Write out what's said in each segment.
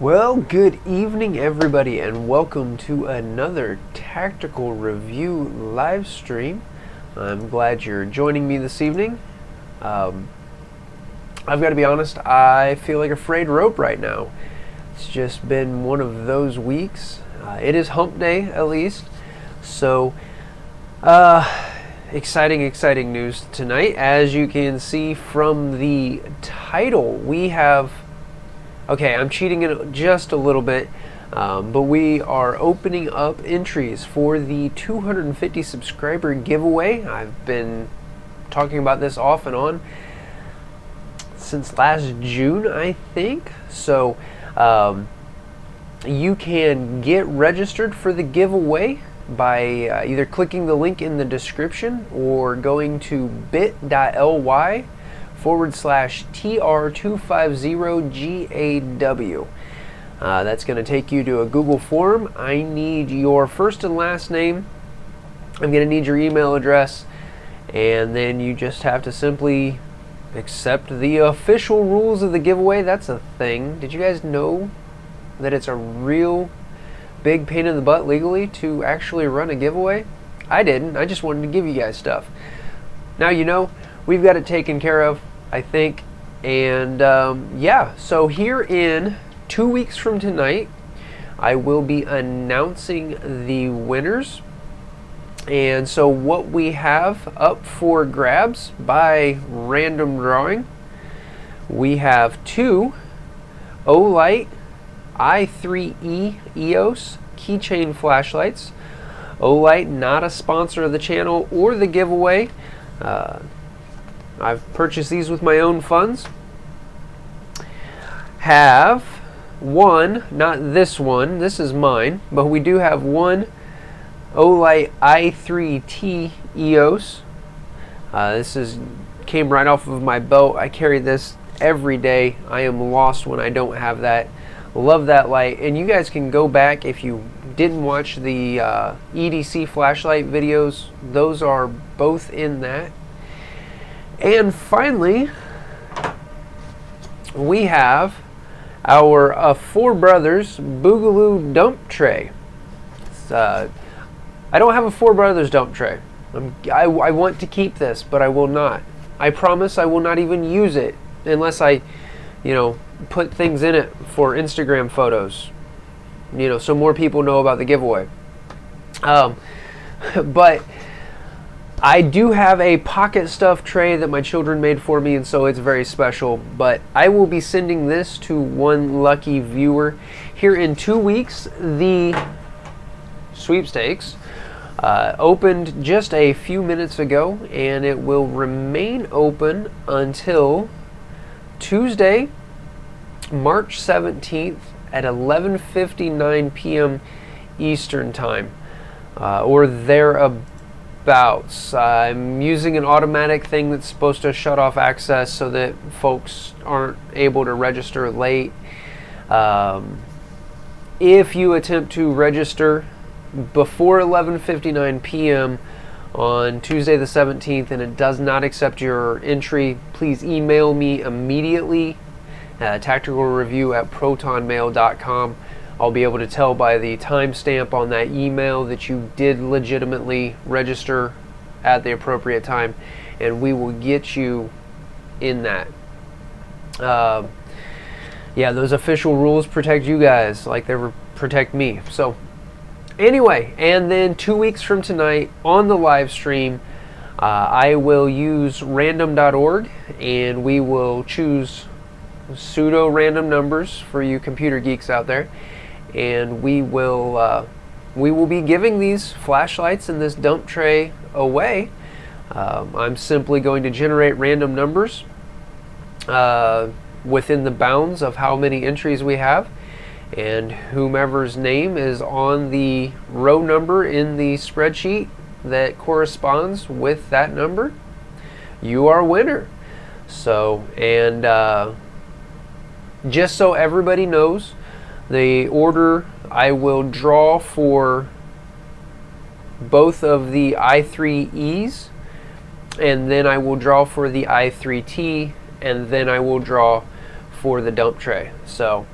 Well, good evening everybody and welcome to another tactical review live stream. I'm glad you're joining me this evening. I've got to be honest, I feel like a frayed rope right now. It's just been one of those weeks. It is hump day at least, so exciting news tonight. As you can see from the title, we have okay, I'm cheating it just a little bit, but we are opening up entries for the 250 subscriber giveaway. I've been talking about this off and on since last June, I think. So you can get registered for the giveaway by either clicking the link in the description or going to bit.ly/TR250GAW. That's going to take you to a Google form. I need your first and last name. I'm going to need your email address, and then you just have to simply accept the official rules of the giveaway. That's a thing. Did you guys know that it's a real big pain in the butt legally to actually run a giveaway? I didn't. I just wanted to give you guys stuff. Now you know, we've got it taken care of, I think. And yeah, so here in 2 weeks from tonight, I will be announcing the winners. And so what we have up for grabs by random drawing, we have two Olight i3E EOS keychain flashlights. Olight, not a sponsor of the channel or the giveaway. I've purchased these with my own funds. Have one, not this one, this is mine, but we do have one Olight i3T EOS. This came right off of my belt. I carry this every day. I am lost when I don't have that. Love that light. And you guys can go back if you didn't watch the EDC flashlight videos. Those are both in that. And finally, we have our Four Brothers Boogaloo dump tray. I don't have a Four Brothers dump tray. I want to keep this, but I will not. I promise I will not even use it unless I, put things in it for Instagram photos, so more people know about the giveaway. But I do have a pocket stuff tray that my children made for me, and so it's very special. But I will be sending this to one lucky viewer here in 2 weeks. The sweepstakes opened just a few minutes ago, and it will remain open until Tuesday, March 17th at 11:59 p.m. Eastern Time, or thereabouts. I'm using an automatic thing that's supposed to shut off access so that folks aren't able to register late. If you attempt to register before 11:59 p.m. on Tuesday the 17th and it does not accept your entry, please email me immediately. tacticalreview@protonmail.com. I'll be able to tell by the timestamp on that email that you did legitimately register at the appropriate time, and we will get you in that. Yeah, those official rules protect you guys like they protect me. So anyway, and then 2 weeks from tonight on the live stream, I will use random.org, and we will choose pseudo random numbers for you computer geeks out there, and we will be giving these flashlights and this dump tray away. I'm simply going to generate random numbers within the bounds of how many entries we have, and whomever's name is on the row number in the spreadsheet that corresponds with that number, you are a winner. So, and just so everybody knows, the order I will draw for both of the i3Es, and then I will draw for the i3T, and then I will draw for the dump tray. So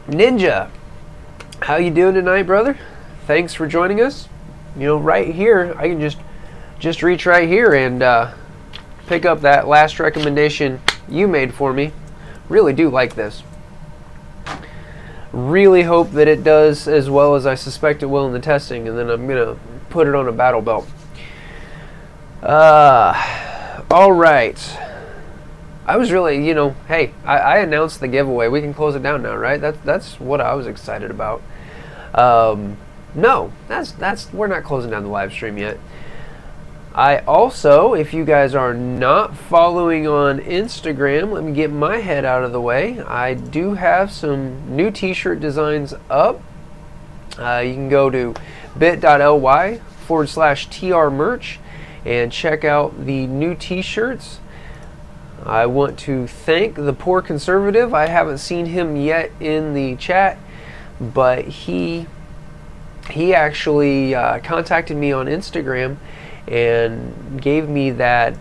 Ninja, how you doing tonight, brother? Thanks for joining us. You know, right here, I can just reach right here and pick up that last recommendation you made for me. Really do like this. Really hope that it does as well as I suspect it will in the testing, and then I'm gonna put it on a battle belt. All right. I was really, you know, hey, I announced the giveaway. We can close it down now, right? That's what I was excited about. No, we're not closing down the live stream yet. I also, if you guys are not following on Instagram, let me get my head out of the way. I do have some new t-shirt designs up. You can go to bit.ly/TR merch and check out the new t-shirts. I want to thank the Poor Conservative. I haven't seen him yet in the chat, but he actually contacted me on Instagram and gave me that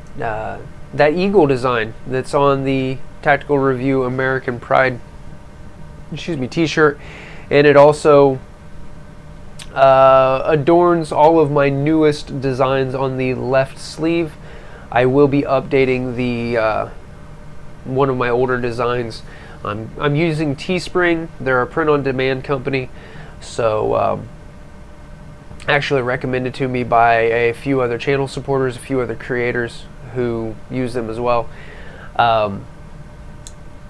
eagle design that's on the Tactical Review American Pride t-shirt, and it also adorns all of my newest designs on the left sleeve. I will be updating the one of my older designs. I'm using Teespring. They're a print-on-demand company, so actually recommended to me by a few other channel supporters, a few other creators who use them as well.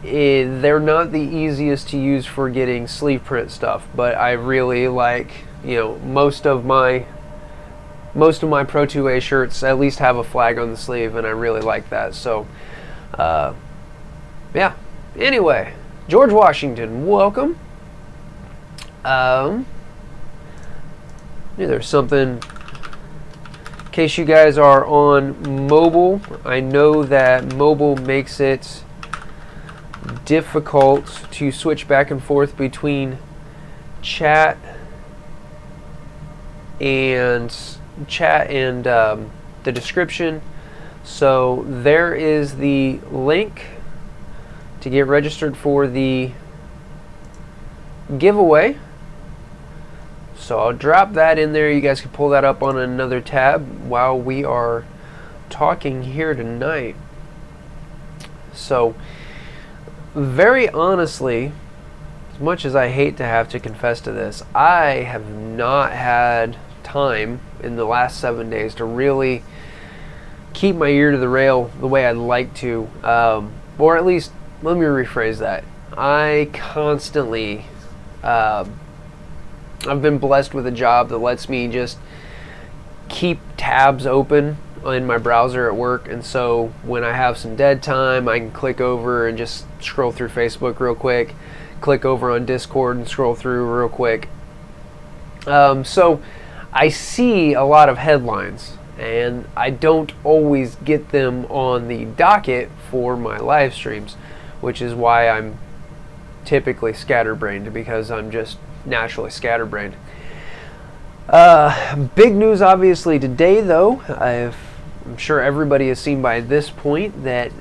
They're not the easiest to use for getting sleeve print stuff, but I really like, you know, most of my Pro 2A shirts at least have a flag on the sleeve, and I really like that. So yeah, anyway, George Washington, welcome. There's something, in case you guys are on mobile, I know that mobile makes it difficult to switch back and forth between chat and the description. So there is the link to get registered for the giveaway. So I'll drop that in there. You guys can pull that up on another tab while we are talking here tonight. So very honestly, as much as I hate to have to confess to this, I have not had time in the last 7 days to really keep my ear to the rail the way I'd like to, or at least, let me rephrase that. I constantly I've been blessed with a job that lets me just keep tabs open in my browser at work, and so when I have some dead time, I can click over and just scroll through Facebook real quick, click over on Discord and scroll through real quick. So I see a lot of headlines, and I don't always get them on the docket for my live streams, which is why I'm typically scatterbrained, because I'm just naturally scatterbrained. Big news obviously today, though. I'm sure everybody has seen by this point that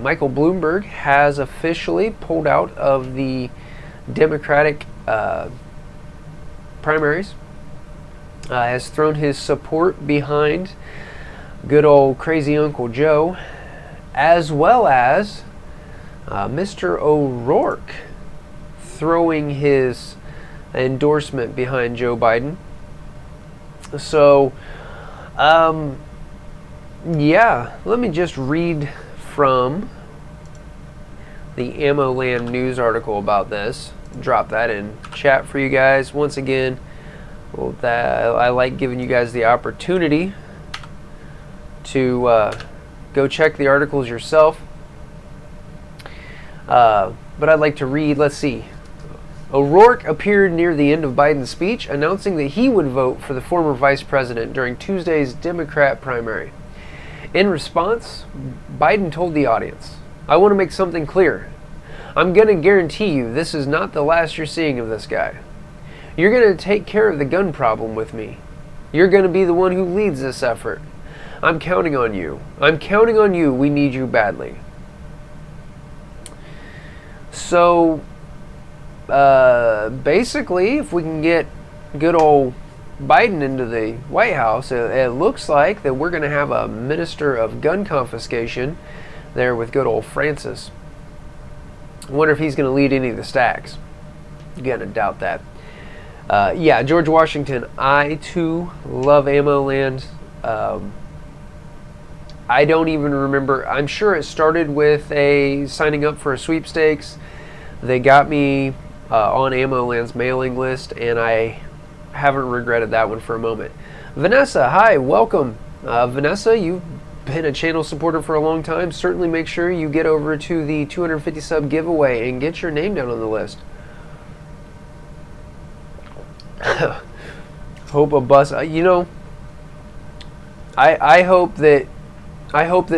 Michael Bloomberg has officially pulled out of the Democratic primaries, has thrown his support behind good old crazy Uncle Joe, as well as Mr. O'Rourke throwing his endorsement behind Joe Biden. So, yeah, let me just read from the AmmoLand news article about this. Drop that in chat for you guys. Once again, well, I like giving you guys the opportunity to go check the articles yourself. But I'd like to read, let's see. O'Rourke appeared near the end of Biden's speech, announcing that he would vote for the former vice president during Tuesday's Democrat primary. In response, Biden told the audience, "I want to make something clear. I'm going to guarantee you this is not the last you're seeing of this guy. You're going to take care of the gun problem with me. You're going to be the one who leads this effort. I'm counting on you. I'm counting on you. We need you badly." So, basically, if we can get good old Biden into the White House, it looks like that we're going to have a minister of gun confiscation there with good old Francis. I wonder if he's going to lead any of the stacks. Again, I doubt that. Yeah, George Washington, I too love Ammo Land. I don't even remember. I'm sure it started with signing up for a sweepstakes. They got me on Ammo Land's mailing list, and I haven't regretted that one for a moment. Vanessa, hi, welcome. Vanessa, you've been a channel supporter for a long time. Certainly make sure you get over to the 250 sub giveaway and get your name down on the list. Hope a bus. You know, I hope that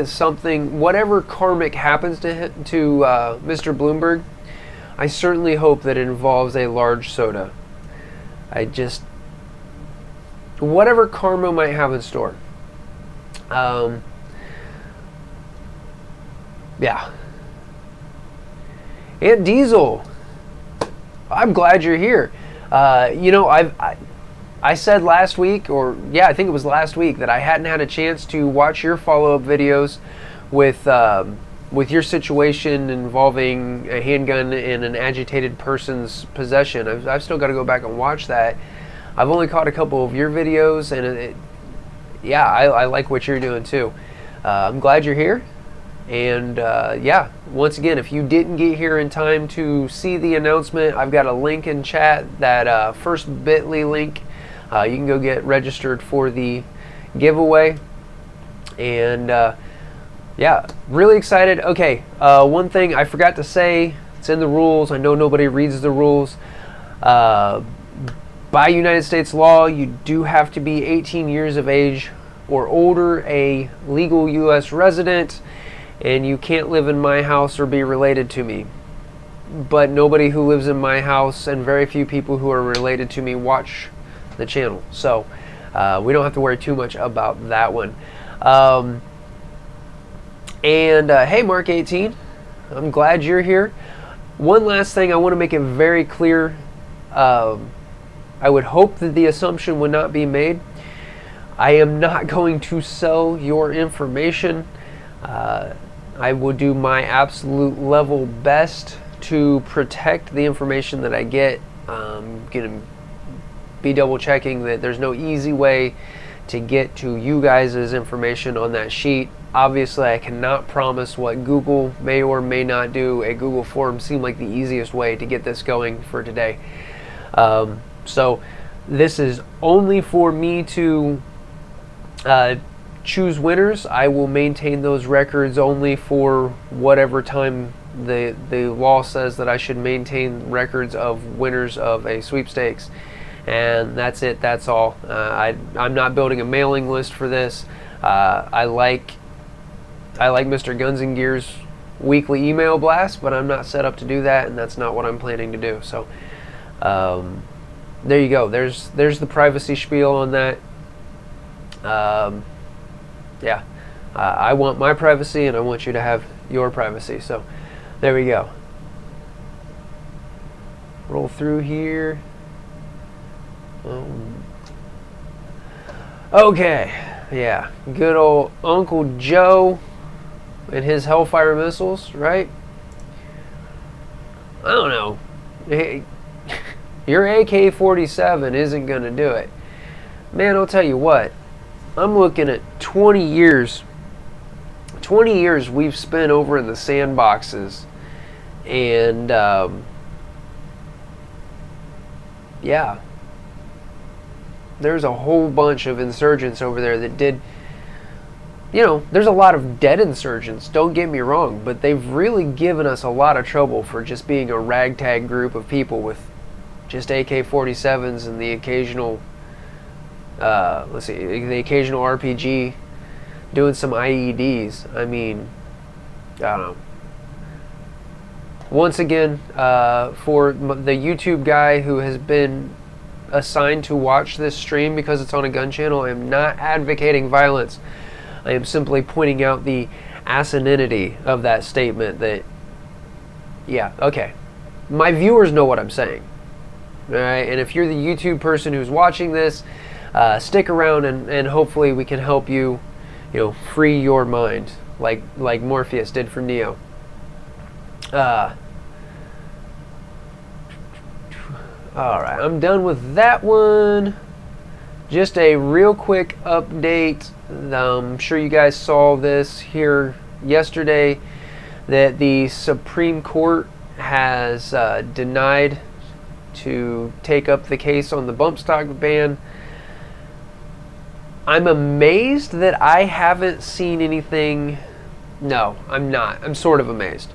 something, whatever karmic happens to Mr. Bloomberg, I certainly hope that it involves a large soda. Whatever karma might have in store. Yeah. Aunt Diesel, I'm glad you're here. You know, I said last week, or yeah, I think it was last week, that I hadn't had a chance to watch your follow-up videos with your situation involving a handgun in an agitated person's possession. I've still got to go back and watch that. I've only caught a couple of your videos, and yeah, I like what you're doing too. I'm glad you're here. And yeah, once again, if you didn't get here in time to see the announcement, I've got a link in chat, that first bit.ly link. You can go get registered for the giveaway. And yeah, really excited. Okay, one thing I forgot to say, it's in the rules. I know nobody reads the rules. By United States law, you do have to be 18 years of age or older, a legal U.S. resident, and you can't live in my house or be related to me. But nobody who lives in my house and very few people who are related to me watch the channel. So we don't have to worry too much about that one. Hey, Mark 18, I'm glad you're here. One last thing, I want to make it very clear. I would hope that the assumption would not be made. I am not going to sell your information. I will do my absolute level best to protect the information that I get. I'm going to be double checking that there's no easy way to get to you guys' information on that sheet. Obviously, I cannot promise what Google may or may not do. A Google form seemed like the easiest way to get this going for today. So this is only for me to choose winners. I will maintain those records only for whatever time the law says that I should maintain records of winners of a sweepstakes. And that's it, that's all. I'm not building a mailing list for this. I like Mr. Guns and Gear's weekly email blast, but I'm not set up to do that, and that's not what I'm planning to do. So there you go. There's the privacy spiel on that. Yeah, I want my privacy, and I want you to have your privacy. So there we go. Roll through here. Okay, yeah, good old Uncle Joe and his Hellfire missiles, right? I don't know. Hey, your AK-47 isn't going to do it. Man, I'll tell you what. I'm looking at 20 years. 20 years we've spent over in the sandboxes. And, yeah. There's a whole bunch of insurgents over there that did, you know, there's a lot of dead insurgents, don't get me wrong, but they've really given us a lot of trouble for just being a ragtag group of people with just AK-47s and the occasional, the occasional RPG, doing some IEDs. I mean, I don't know. Once again, for the YouTube guy who has been assigned to watch this stream because it's on a gun channel, I am not advocating violence. I am simply pointing out the asininity of that statement. That, yeah, okay. my viewers know what I'm saying. All right, and if you're the YouTube person who's watching this, stick around and hopefully we can help you, free your mind like Morpheus did for Neo. All right, I'm done with that one. Just a real quick update. I'm sure you guys saw this here yesterday, that the Supreme Court has denied to take up the case on the bump stock ban. I'm amazed that I haven't seen anything. No, I'm not. I'm sort of amazed.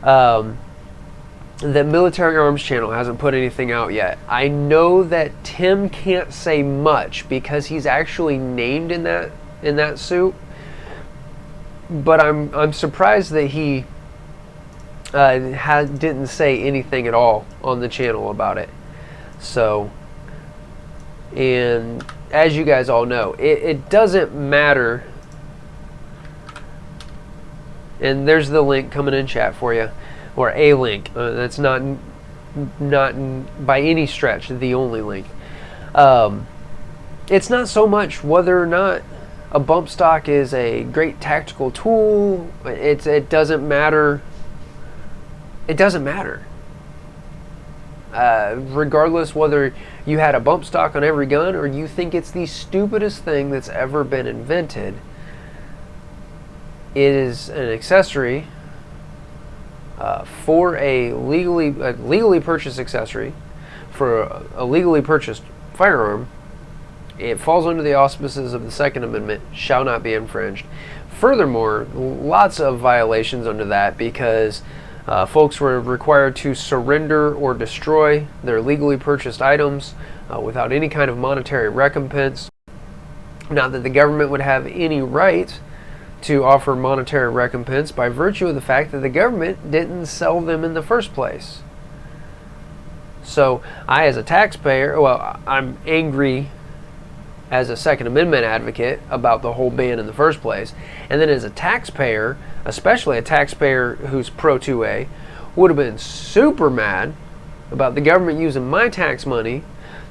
The Military Arms Channel hasn't put anything out yet. I know that Tim can't say much because he's actually named in that suit, but I'm surprised that he didn't say anything at all on the channel about it. So, and as you guys all know, it doesn't matter. And there's the link coming in chat for you, or a link. That's not by any stretch the only link. It's not so much whether or not a bump stock is a great tactical tool. It doesn't matter. It doesn't matter. Regardless whether you had a bump stock on every gun or you think it's the stupidest thing that's ever been invented, it is an accessory for a legally purchased accessory for a legally purchased firearm. It falls under the auspices of the Second Amendment, shall not be infringed. Furthermore, lots of violations under that because folks were required to surrender or destroy their legally purchased items without any kind of monetary recompense. Not that the government would have any right to offer monetary recompense by virtue of the fact that the government didn't sell them in the first place. So I, as a taxpayer, I'm angry as a Second Amendment advocate about the whole ban in the first place. And then as a taxpayer, especially a taxpayer who's pro 2A, would have been super mad about the government using my tax money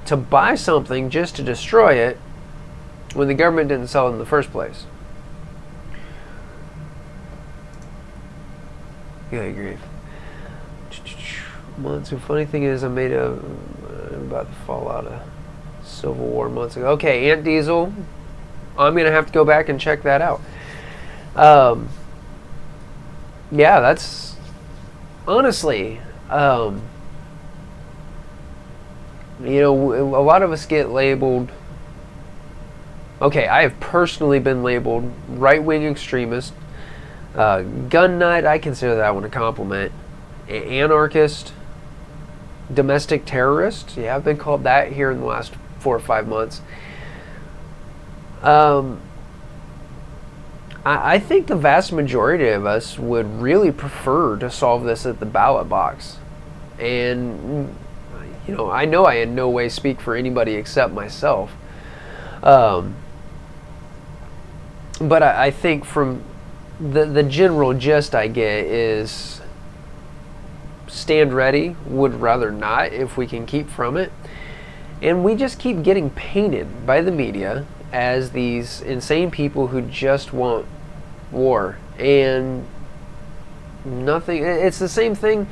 to buy something just to destroy it when the government didn't sell it in the first place. Good grief. Months. The funny thing is, I made about the fallout of Civil War months ago. Okay, Ant Diesel. I'm gonna have to go back and check that out. Yeah, that's honestly, a lot of us get labeled. Okay, I have personally been labeled right-wing extremist, gun nut. I consider that one a compliment. Anarchist, domestic terrorist. Yeah, I've been called that here in the last 4 or 5 months. I think the vast majority of us would really prefer to solve this at the ballot box. And, I know I in no way speak for anybody except myself. But I think from the general gist I get is stand ready, would rather not if we can keep from it. And we just keep getting painted by the media as these insane people who just want war. And nothing, it's the same thing,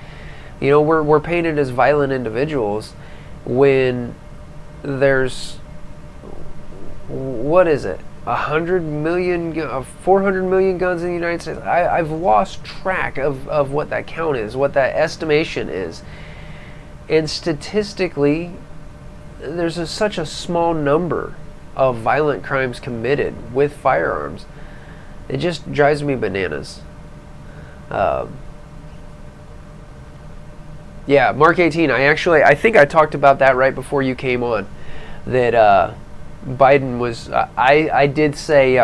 we're painted as violent individuals when there's, what is it, 100 million, 400 million guns in the United States. I've lost track of what that count is, what that estimation is. And statistically, there's such a small number of violent crimes committed with firearms. It just drives me bananas. Yeah, Mark 18, I think I talked about that right before you came on, that Biden was, I did say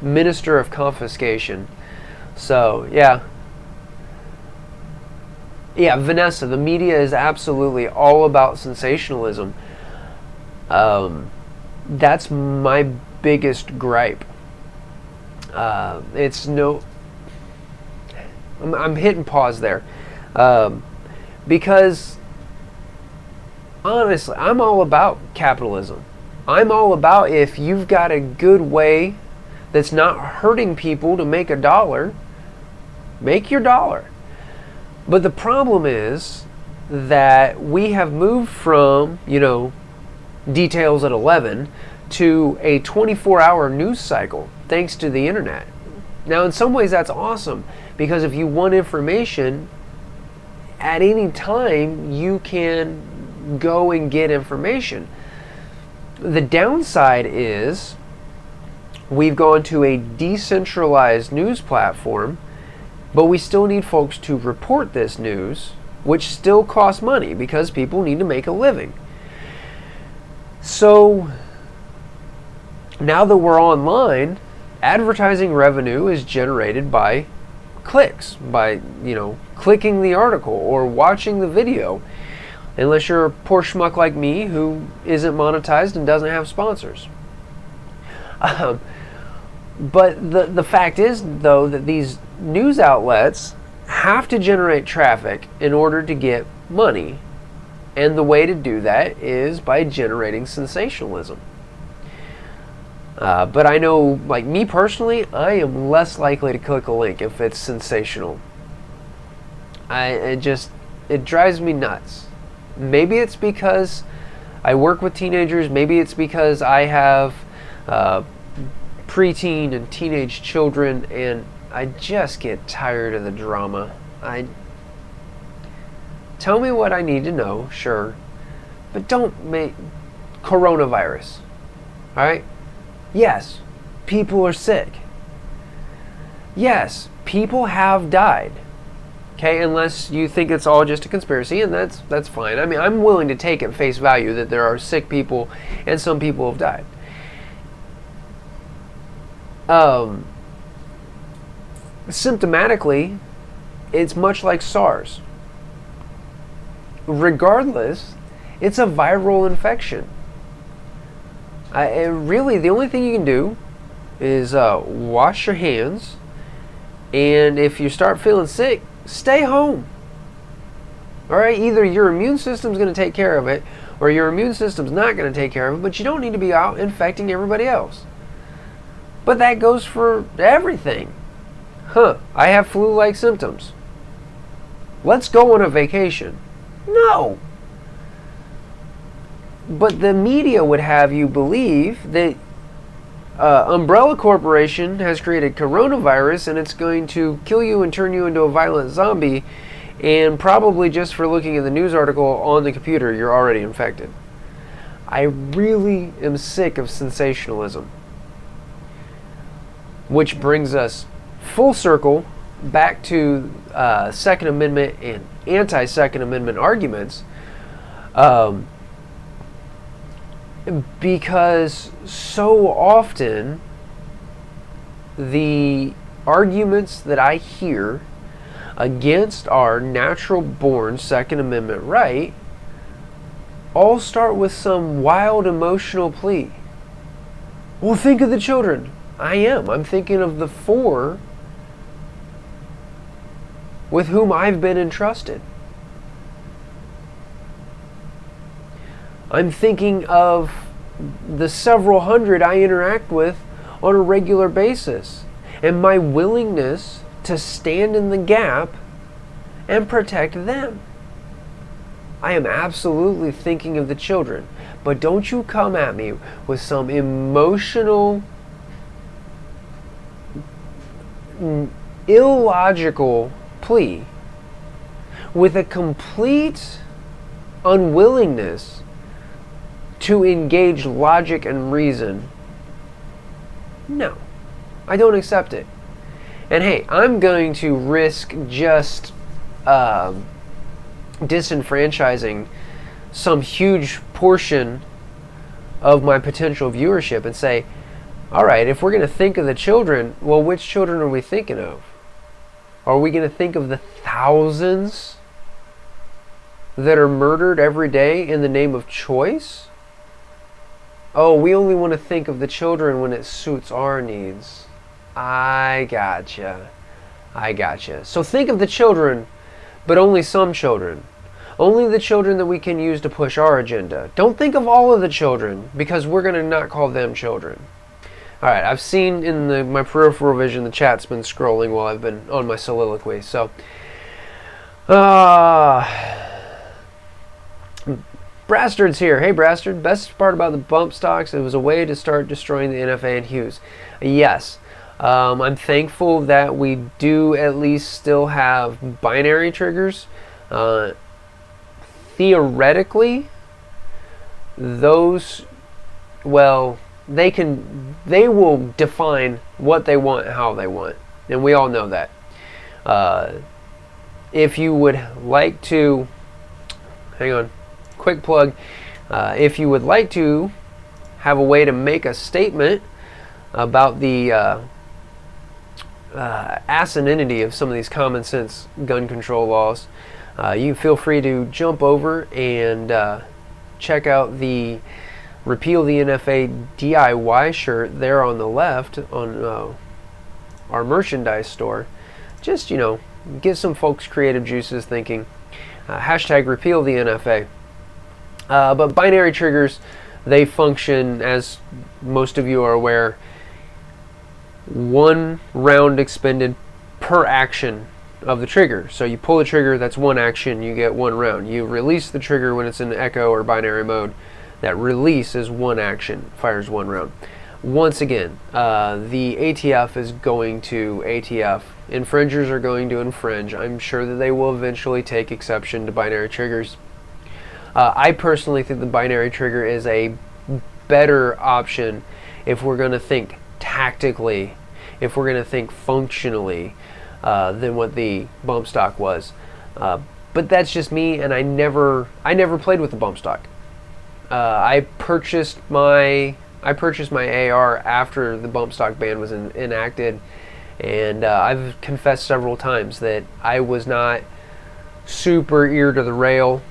minister of confiscation. So, yeah. Yeah, Vanessa, the media is absolutely all about sensationalism. That's my biggest gripe. It's no... I'm hitting pause there. Because honestly, I'm all about capitalism. I'm all about, if you've got a good way that's not hurting people to make a dollar, make your dollar. But the problem is that we have moved from, details at 11 to a 24-hour news cycle thanks to the internet. Now, in some ways that's awesome, because if you want information at any time, you can go and get information. The downside is we've gone to a decentralized news platform, but we still need folks to report this news, which still costs money because people need to make a living. So now that we're online, advertising revenue is generated by clicks, by clicking the article or watching the video, unless you're a poor schmuck like me who isn't monetized and doesn't have sponsors. But the fact is, though, that these news outlets have to generate traffic in order to get money, and the way to do that is by generating sensationalism. But I know, like me personally, I am less likely to click a link if it's sensational. It drives me nuts. Maybe it's because I work with teenagers. Maybe it's because I have preteen and teenage children, and I just get tired of the drama. Tell me what I need to know, sure, but don't make coronavirus. All right? Yes, people are sick. Yes, people have died. Okay, unless you think it's all just a conspiracy, and that's fine. I mean, I'm willing to take at face value that there are sick people and some people have died. Symptomatically, it's much like SARS. Regardless, it's a viral infection. Really, the only thing you can do is wash your hands, and if you start feeling sick, stay home. All right, either your immune system's going to take care of it, or your immune system's not going to take care of it, but you don't need to be out infecting everybody else. But that goes for everything. I have flu-like symptoms. Let's go on a vacation. No. But the media would have you believe that Umbrella Corporation has created coronavirus and it's going to kill you and turn you into a violent zombie, and probably just for looking at the news article on the computer, you're already infected. I really am sick of sensationalism. Which brings us full circle back to Second Amendment and anti-Second Amendment arguments. Because so often the arguments that I hear against our natural-born Second Amendment right all start with some wild emotional plea. Well, think of the children. I'm thinking of the 4 with whom I've been entrusted. I'm thinking of the several hundred I interact with on a regular basis, and my willingness to stand in the gap and protect them. I am absolutely thinking of the children, but don't you come at me with some emotional, illogical plea with a complete unwillingness to engage logic and reason. No, I don't accept it. And hey, I'm going to risk just disenfranchising some huge portion of my potential viewership and say, all right, if we're going to think of the children, well, which children are we thinking of? Are we going to think of the thousands that are murdered every day in the name of choice? Oh, we only want to think of the children when it suits our needs. I gotcha. So think of the children, but only some children. Only the children that we can use to push our agenda. Don't think of all of the children, because we're going to not call them children. Alright, I've seen in my peripheral vision the chat's been scrolling while I've been on my soliloquy. So, Brastard's here. Hey Brastard, best part about the bump stocks, it was a way to start destroying the NFA and Hughes. Yes, I'm thankful that we do at least still have binary triggers. Theoretically, those, well, they will define what they want and how they want, and we all know that. If you would like to, hang on, quick plug, if you would like to have a way to make a statement about the asininity of some of these common sense gun control laws, you feel free to jump over and check out the Repeal the NFA DIY shirt there on the left on our merchandise store. Just, you know, get some folks creative juices thinking. Hashtag repeal the NFA. But binary triggers, they function, as most of you are aware, 1 round expended per action of the trigger. So you pull the trigger, that's 1 action, you get 1 round. You release the trigger when it's in echo or binary mode. That release is 1 action, fires 1 round. Once again, the ATF is going to ATF. Infringers are going to infringe. I'm sure that they will eventually take exception to binary triggers. I personally think the binary trigger is a better option if we're going to think tactically, if we're going to think functionally, than what the bump stock was. But that's just me, and I never played with the bump stock. I purchased my AR after the bump stock ban was enacted, and I've confessed several times that I was not super ear to the rail,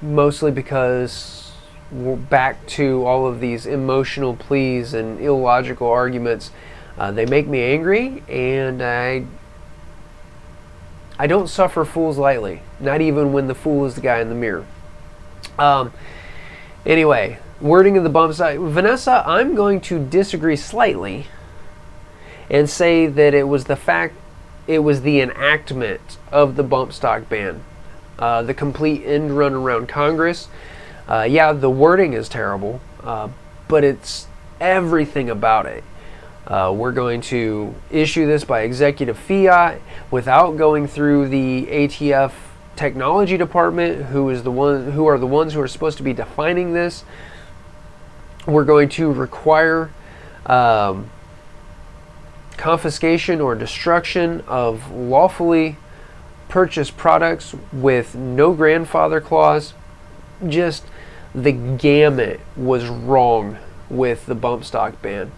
mostly because we're back to all of these emotional pleas and illogical arguments. They make me angry, and I don't suffer fools lightly, not even when the fool is the guy in the mirror. Anyway, wording of the bump stock. Vanessa, I'm going to disagree slightly and say that it was the enactment of the bump stock ban. The complete end run around Congress. Yeah, the wording is terrible, but it's everything about it. We're going to issue this by executive fiat without going through the ATF technology department, who are the ones who are supposed to be defining this. We're going to require confiscation or destruction of lawfully purchased products with no grandfather clause. Just the gamut was wrong with the bump stock ban.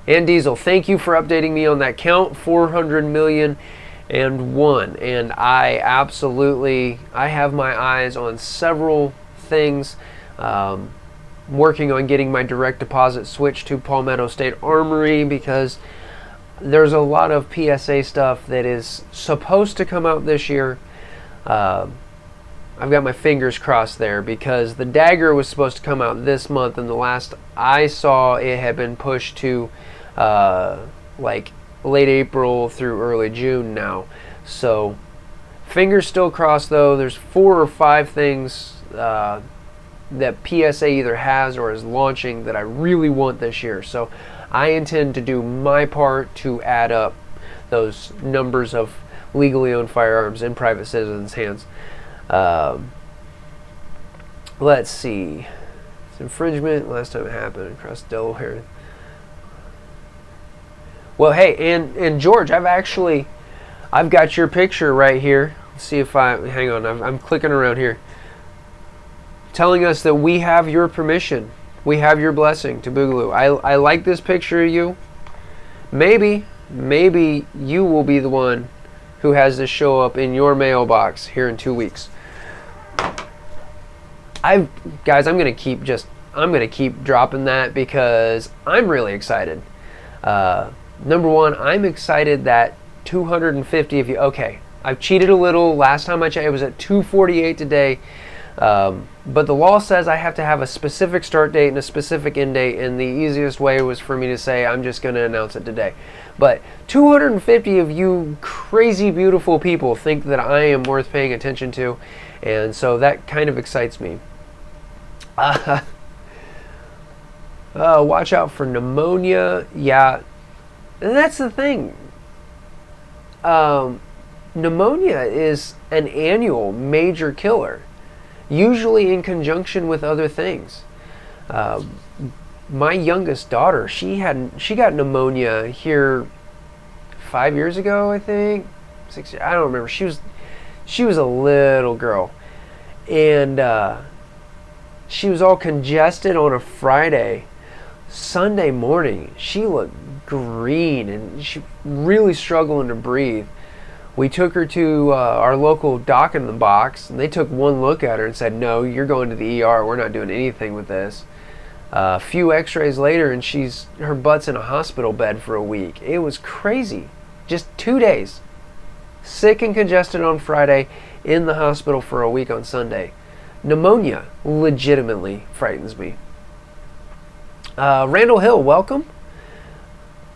And Diesel, thank you for updating me on that count, 400,000,001. And I have my eyes on several things. Working on getting my direct deposit switched to Palmetto State Armory, because there's a lot of PSA stuff that is supposed to come out this year. I've got my fingers crossed there, because the Dagger was supposed to come out this month, and the last I saw it had been pushed to like late April through early June now. So fingers still crossed though. There's 4 or 5 things that PSA either has or is launching that I really want this year. So I intend to do my part to add up those numbers of legally owned firearms in private citizens' hands. Let's see. It's infringement. Last time it happened across Delaware. Well, hey, and George, I've got your picture right here. Let's see if hang on, I'm clicking around here. Telling us that we have your permission. We have your blessing to Boogaloo. I like this picture of you. Maybe you will be the one who has this show up in your mailbox here in 2 weeks. Guys, I'm gonna keep dropping that because I'm really excited. Number one, I'm excited that 250 of you, okay, I've cheated a little. Last time I checked, it was at 248 today. But the law says I have to have a specific start date and a specific end date, and the easiest way was for me to say I'm just going to announce it today. But 250 of you crazy beautiful people think that I am worth paying attention to, and so that kind of excites me. Watch out for pneumonia. Yeah, and that's the thing. Pneumonia is an annual major killer, usually in conjunction with other things. My youngest daughter, she got pneumonia here 5 years ago, I think. 6 years, I don't remember. She was a little girl, and she was all congested on a Friday. Sunday morning, she looked green and she really struggling to breathe. We took her to our local doc in the box, and they took one look at her and said, "No, you're going to the ER. We're not doing anything with this." A few x-rays later, and her butt's in a hospital bed for a week. It was crazy. Just 2 days. Sick and congested on Friday, in the hospital for a week on Sunday. Pneumonia legitimately frightens me. Randall Hill, welcome.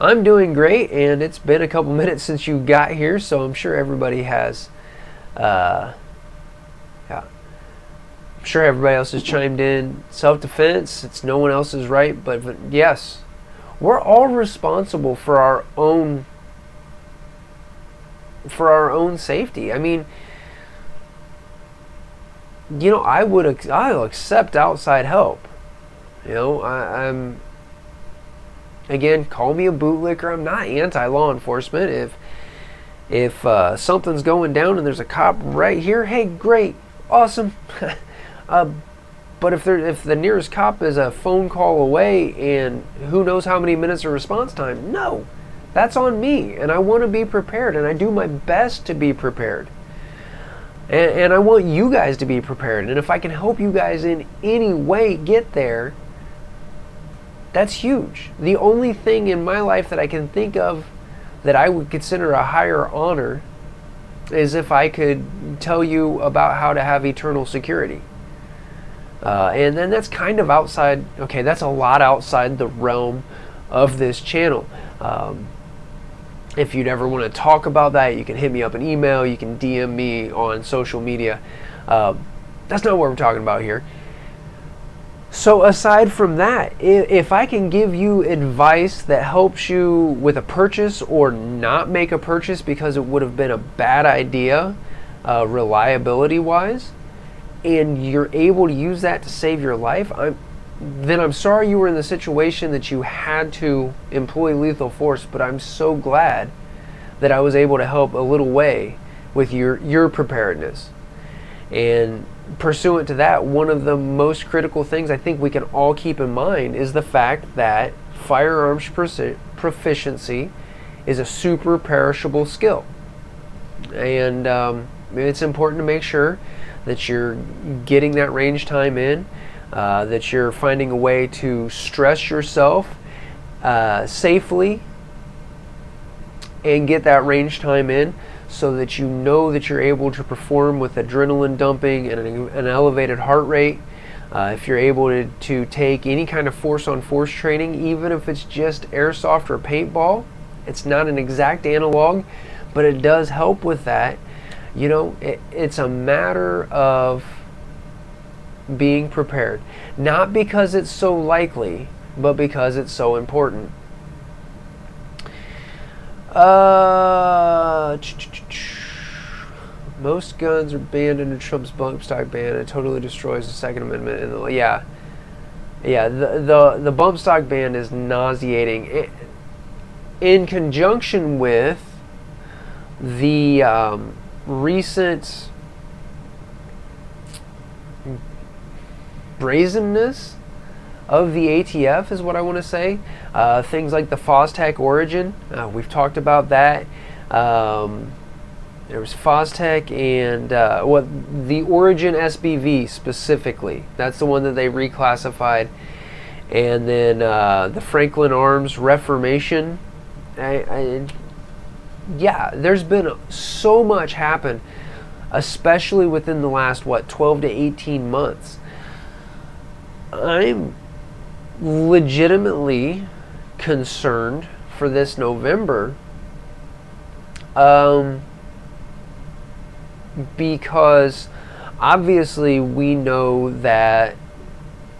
I'm doing great, and it's been a couple minutes since you got here, so I'm sure everybody has, I'm sure everybody else has chimed in. Self-defense, it's no one else's right, but yes, we're all responsible for our own safety. I mean, you know, I'll accept outside help. You know, I'm again, call me a bootlicker. I'm not anti-law enforcement. If something's going down and there's a cop right here, hey, great, awesome. But if the nearest cop is a phone call away and who knows how many minutes of response time, no, that's on me. And I want to be prepared, and I do my best to be prepared. And I want you guys to be prepared. And if I can help you guys in any way get there, that's huge. The only thing in my life that I can think of that I would consider a higher honor is if I could tell you about how to have eternal security. And then that's kind of outside, okay, that's a lot outside the realm of this channel. If you'd ever want to talk about that, you can hit me up an email, you can DM me on social media. That's not what we're talking about here. So aside from that, if I can give you advice that helps you with a purchase or not make a purchase because it would have been a bad idea reliability-wise, and you're able to use that to save your life, then I'm sorry you were in the situation that you had to employ lethal force, but I'm so glad that I was able to help a little way with your preparedness. And pursuant to that, one of the most critical things I think we can all keep in mind is the fact that firearms proficiency is a super perishable skill. And it's important to make sure that you're getting that range time in, that you're finding a way to stress yourself safely and get that range time in, so that you know that you're able to perform with adrenaline dumping and an elevated heart rate. If you're able to take any kind of force-on-force training, even if it's just airsoft or paintball, it's not an exact analog, but it does help with that. You know, it's a matter of being prepared. Not because it's so likely, but because it's so important. Most guns are banned under Trump's bump stock ban. It totally destroys the Second Amendment. And the bump stock ban is nauseating. In conjunction with the recent brazenness of the ATF is what I want to say. Things like the FOSTEC origin, we've talked about that. There was FOSTEC and the Origin SBV specifically. That's the one that they reclassified. And then the Franklin Arms Reformation Yeah, there's been so much happen, especially within the last, 12 to 18 months. I'm legitimately concerned for this November, because obviously we know that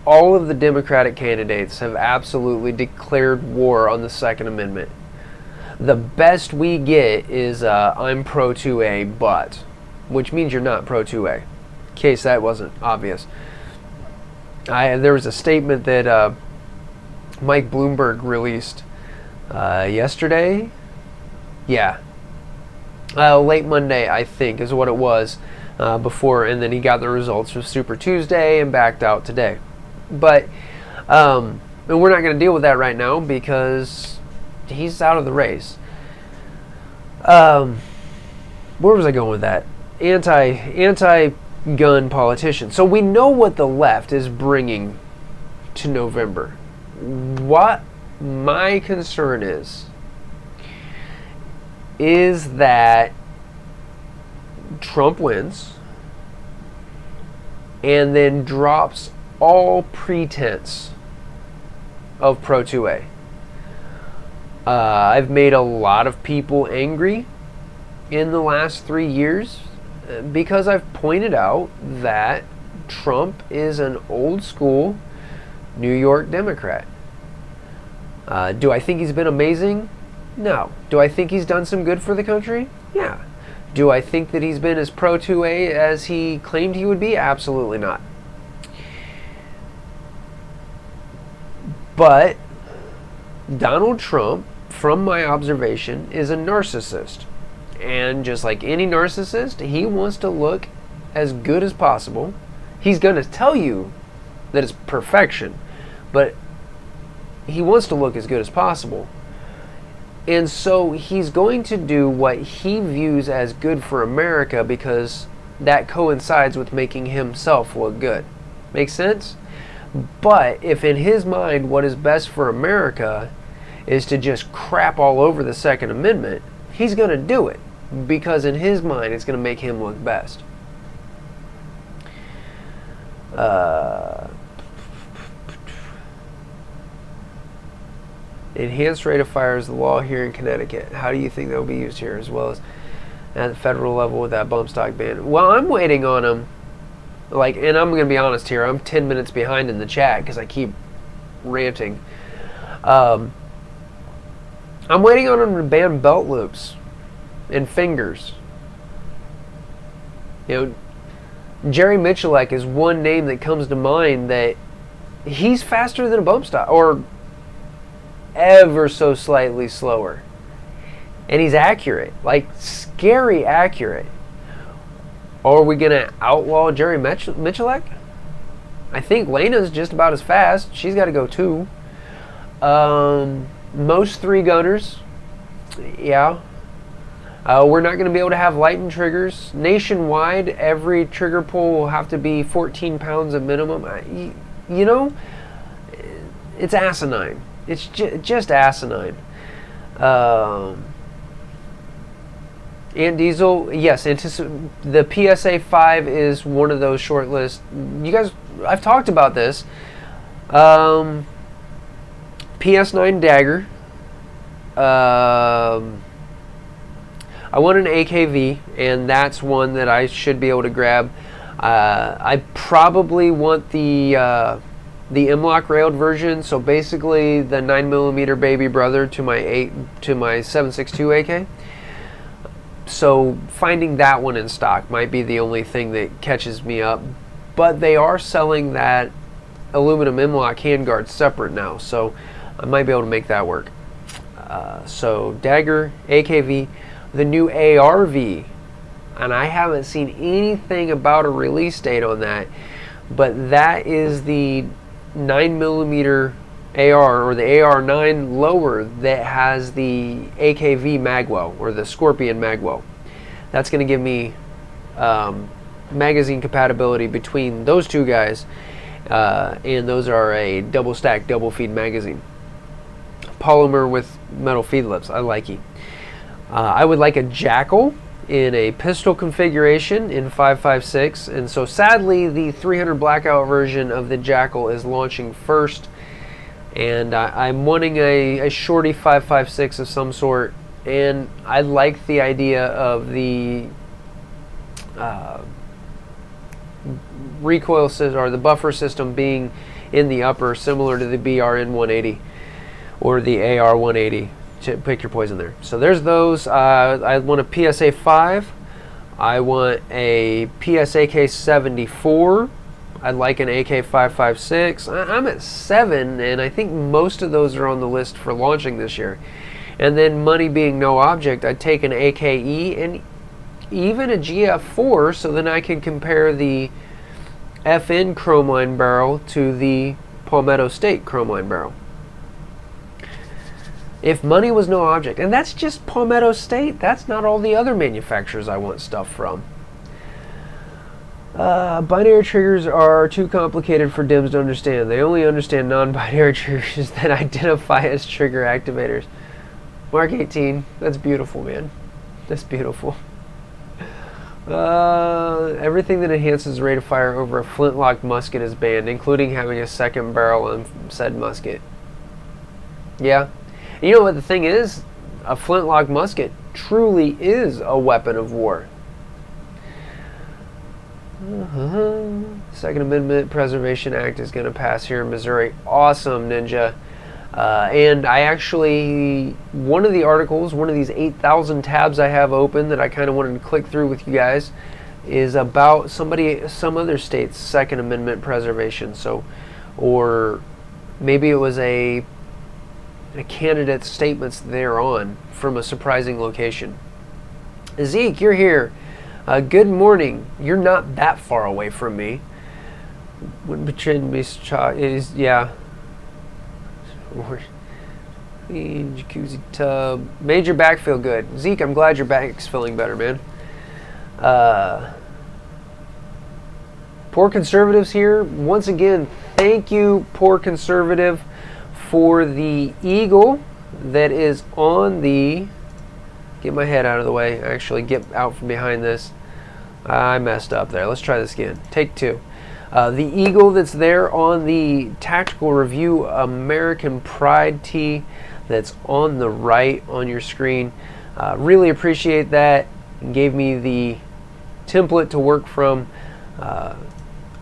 all of the Democratic candidates have absolutely declared war on the Second Amendment. The best we get is I'm pro 2A, but, which means you're not pro 2A, in case that wasn't obvious. There was a statement that Mike Bloomberg released yesterday. Yeah. Late Monday, I think, is what it was, before, and then he got the results of Super Tuesday and backed out today. But and we're not going to deal with that right now because he's out of the race. Where was I going with that? Anti-gun politician. So we know what the left is bringing to November. What my concern is that Trump wins and then drops all pretense of pro 2A. I've made a lot of people angry in the last 3 years because I've pointed out that Trump is an old school New York Democrat. Do I think he's been amazing? No. Do I think he's done some good for the country? Yeah. Do I think that he's been as pro 2A as he claimed he would be? Absolutely not. But Donald Trump, from my observation, is a narcissist. And just like any narcissist, he wants to look as good as possible. He's going to tell you that it's perfection, but he wants to look as good as possible. And so he's going to do what he views as good for America because that coincides with making himself look good. Make sense? But if in his mind what is best for America is to just crap all over the Second Amendment, he's going to do it because in his mind it's going to make him look best. Enhanced rate of fire is the law here in Connecticut. How do you think that will be used here as well as at the federal level with that bump stock ban? Well, I'm waiting on him. And I'm going to be honest here, I'm 10 minutes behind in the chat because I keep ranting. I'm waiting on him to ban belt loops and fingers. Jerry Michalek is one name that comes to mind that he's faster than a bump stock, or ever so slightly slower. And he's accurate, scary accurate. Are we going to outlaw Jerry Michalek? I think Lena's just about as fast. She's got to go too. Most 3-gunners, yeah. We're not going to be able to have lightning triggers. Nationwide, every trigger pull will have to be 14 pounds at minimum. It's asinine. It's just asinine. And Diesel, yes, the PSA 5 is one of those short lists. You guys, I've talked about this. PS9 Dagger. I want an AKV, and that's one that I should be able to grab. I probably want the M-LOK railed version, so basically the 9mm baby brother to my 7.62 AK. So finding that one in stock might be the only thing that catches me up. But they are selling that aluminum M-LOK handguard separate now, so I might be able to make that work. So Dagger, AKV, the new ARV, and I haven't seen anything about a release date on that, but that is the 9mm AR, or the AR9 lower, that has the AKV magwell, or the Scorpion magwell. That's going to give me magazine compatibility between those two guys, and those are a double stack, double feed magazine. polymer with metal feed lips. I like it. I would like a Jackal in a pistol configuration in 5.56, and so sadly the 300 blackout version of the Jackal is launching first, and I'm wanting a shorty 5.56 of some sort, and I like the idea of the recoil system, or the buffer system, being in the upper, similar to the BRN 180 or the AR 180. Pick your poison there. So there's those. I want a PSA 5. I want a PSAK 74. I'd like an AK 5.56. I'm at 7, and I think most of those are on the list for launching this year. And then, money being no object, I'd take an AKE and even a GF4, so then I can compare the FN chromline barrel to the Palmetto State chromline barrel. If money was no object, and that's just Palmetto State, that's not all the other manufacturers I want stuff from. Binary triggers are too complicated for DIMs to understand. They only understand non-binary triggers that identify as trigger activators. Mark 18, that's beautiful, man. That's beautiful. Everything that enhances rate of fire over a flintlock musket is banned, including having a second barrel on said musket. Yeah. You know what the thing is? A flintlock musket truly is a weapon of war. Second Amendment Preservation Act is going to pass here in Missouri. Awesome, Ninja. And I actually, one of the articles, one of these 8,000 tabs I have open that I kind of wanted to click through with you guys, is about some other state's Second Amendment preservation. So, or maybe it was a candidate's statements thereon from a surprising location. Zeke, you're here. Good morning. You're not that far away from me. Is, yeah. Jacuzzi tub. Made your back feel good. Zeke, I'm glad your back's feeling better, man. Poor Conservatives here. Once again, thank you, Poor Conservative, for the eagle that is on the... Get my head out of the way. Actually, get out from behind this. I messed up there. Let's try this again. Take 2. The eagle that's there on the Tactical Review American Pride tee that's on the right on your screen. Really appreciate that. It gave me the template to work from. I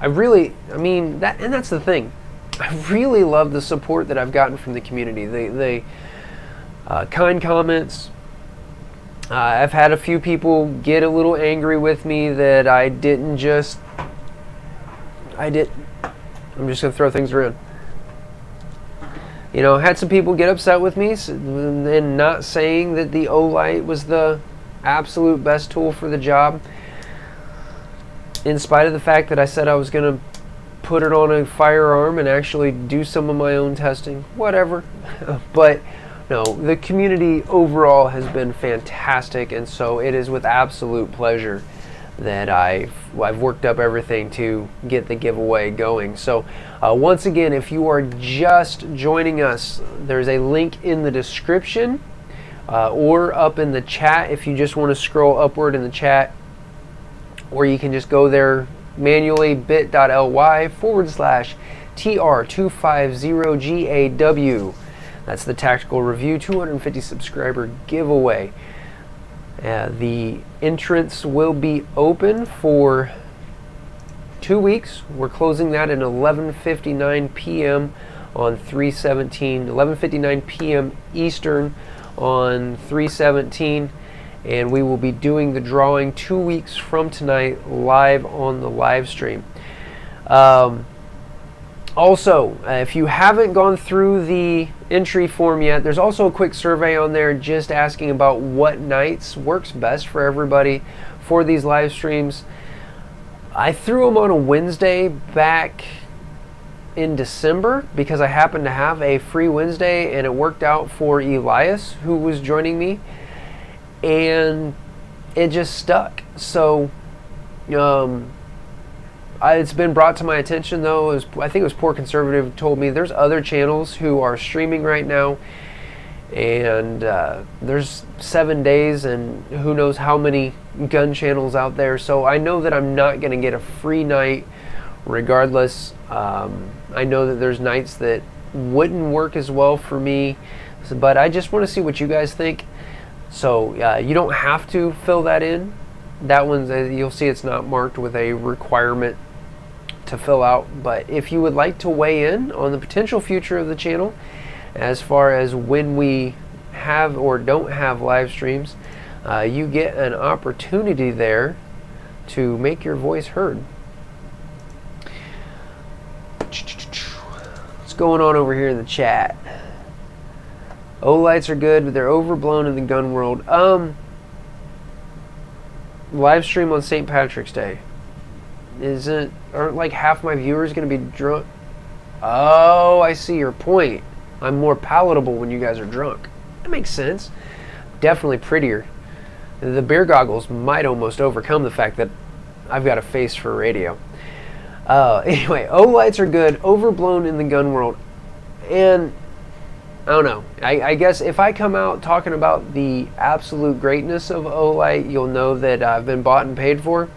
mean, that's the thing. I really love the support that I've gotten from the community. The kind comments. I've had a few people get a little angry with me that I'm just going to throw things around. You know, had some people get upset with me and not saying that the Olight was the absolute best tool for the job, in spite of the fact that I said I was going to put it on a firearm and actually do some of my own testing, whatever. But no, the community overall has been fantastic, and so it is with absolute pleasure that I've worked up everything to get the giveaway going. So once again, if you are just joining us, there's a link in the description or up in the chat if you just want to scroll upward in the chat, or you can just go there manually, bit.ly/TR250GAW. That's the Tactical Review 250 subscriber giveaway. The entrance will be open for 2 weeks. We're closing that at 11:59 p.m. on 3/17, 11:59 p.m. Eastern on 3/17, and we will be doing the drawing 2 weeks from tonight live on the live stream. Also, if you haven't gone through the entry form yet, there's also a quick survey on there just asking about what nights works best for everybody for these live streams. I threw them on a Wednesday back in December because I happened to have a free Wednesday, and it worked out for Elias, who was joining me, and it just stuck. So it's been brought to my attention, though. I think it was Poor Conservative told me there's other channels who are streaming right now, and there's 7 days and who knows how many gun channels out there, so I know that I'm not going to get a free night regardless. I know that there's nights that wouldn't work as well for me, but I just want to see what you guys think. So you don't have to fill that in. That one's, you'll see it's not marked with a requirement to fill out, but if you would like to weigh in on the potential future of the channel as far as when we have or don't have live streams, you get an opportunity there to make your voice heard. What's going on over here in the chat? O-lights are good, but they're overblown in the gun world. Live stream on St. Patrick's Day. Aren't like half my viewers going to be drunk? Oh, I see your point. I'm more palatable when you guys are drunk. That makes sense. Definitely prettier. The beer goggles might almost overcome the fact that I've got a face for radio. Anyway, O-lights are good, overblown in the gun world. And I don't know. I guess if I come out talking about the absolute greatness of O-light, you'll know that I've been bought and paid for.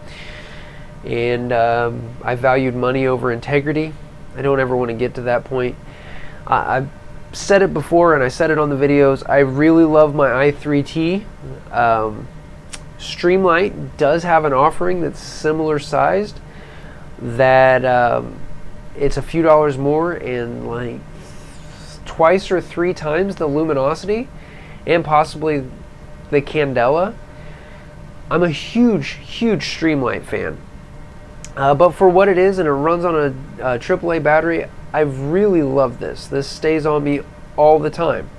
And I valued money over integrity. I don't ever want to get to that point. I've said it before, and I said it on the videos. I really love my i3T. Streamlight does have an offering that's similar sized. That it's a few dollars more and like twice or 3 times the luminosity and possibly the candela. I'm a huge Streamlight fan. But for what it is, and it runs on a AAA battery, I really love this. This stays on me all the time.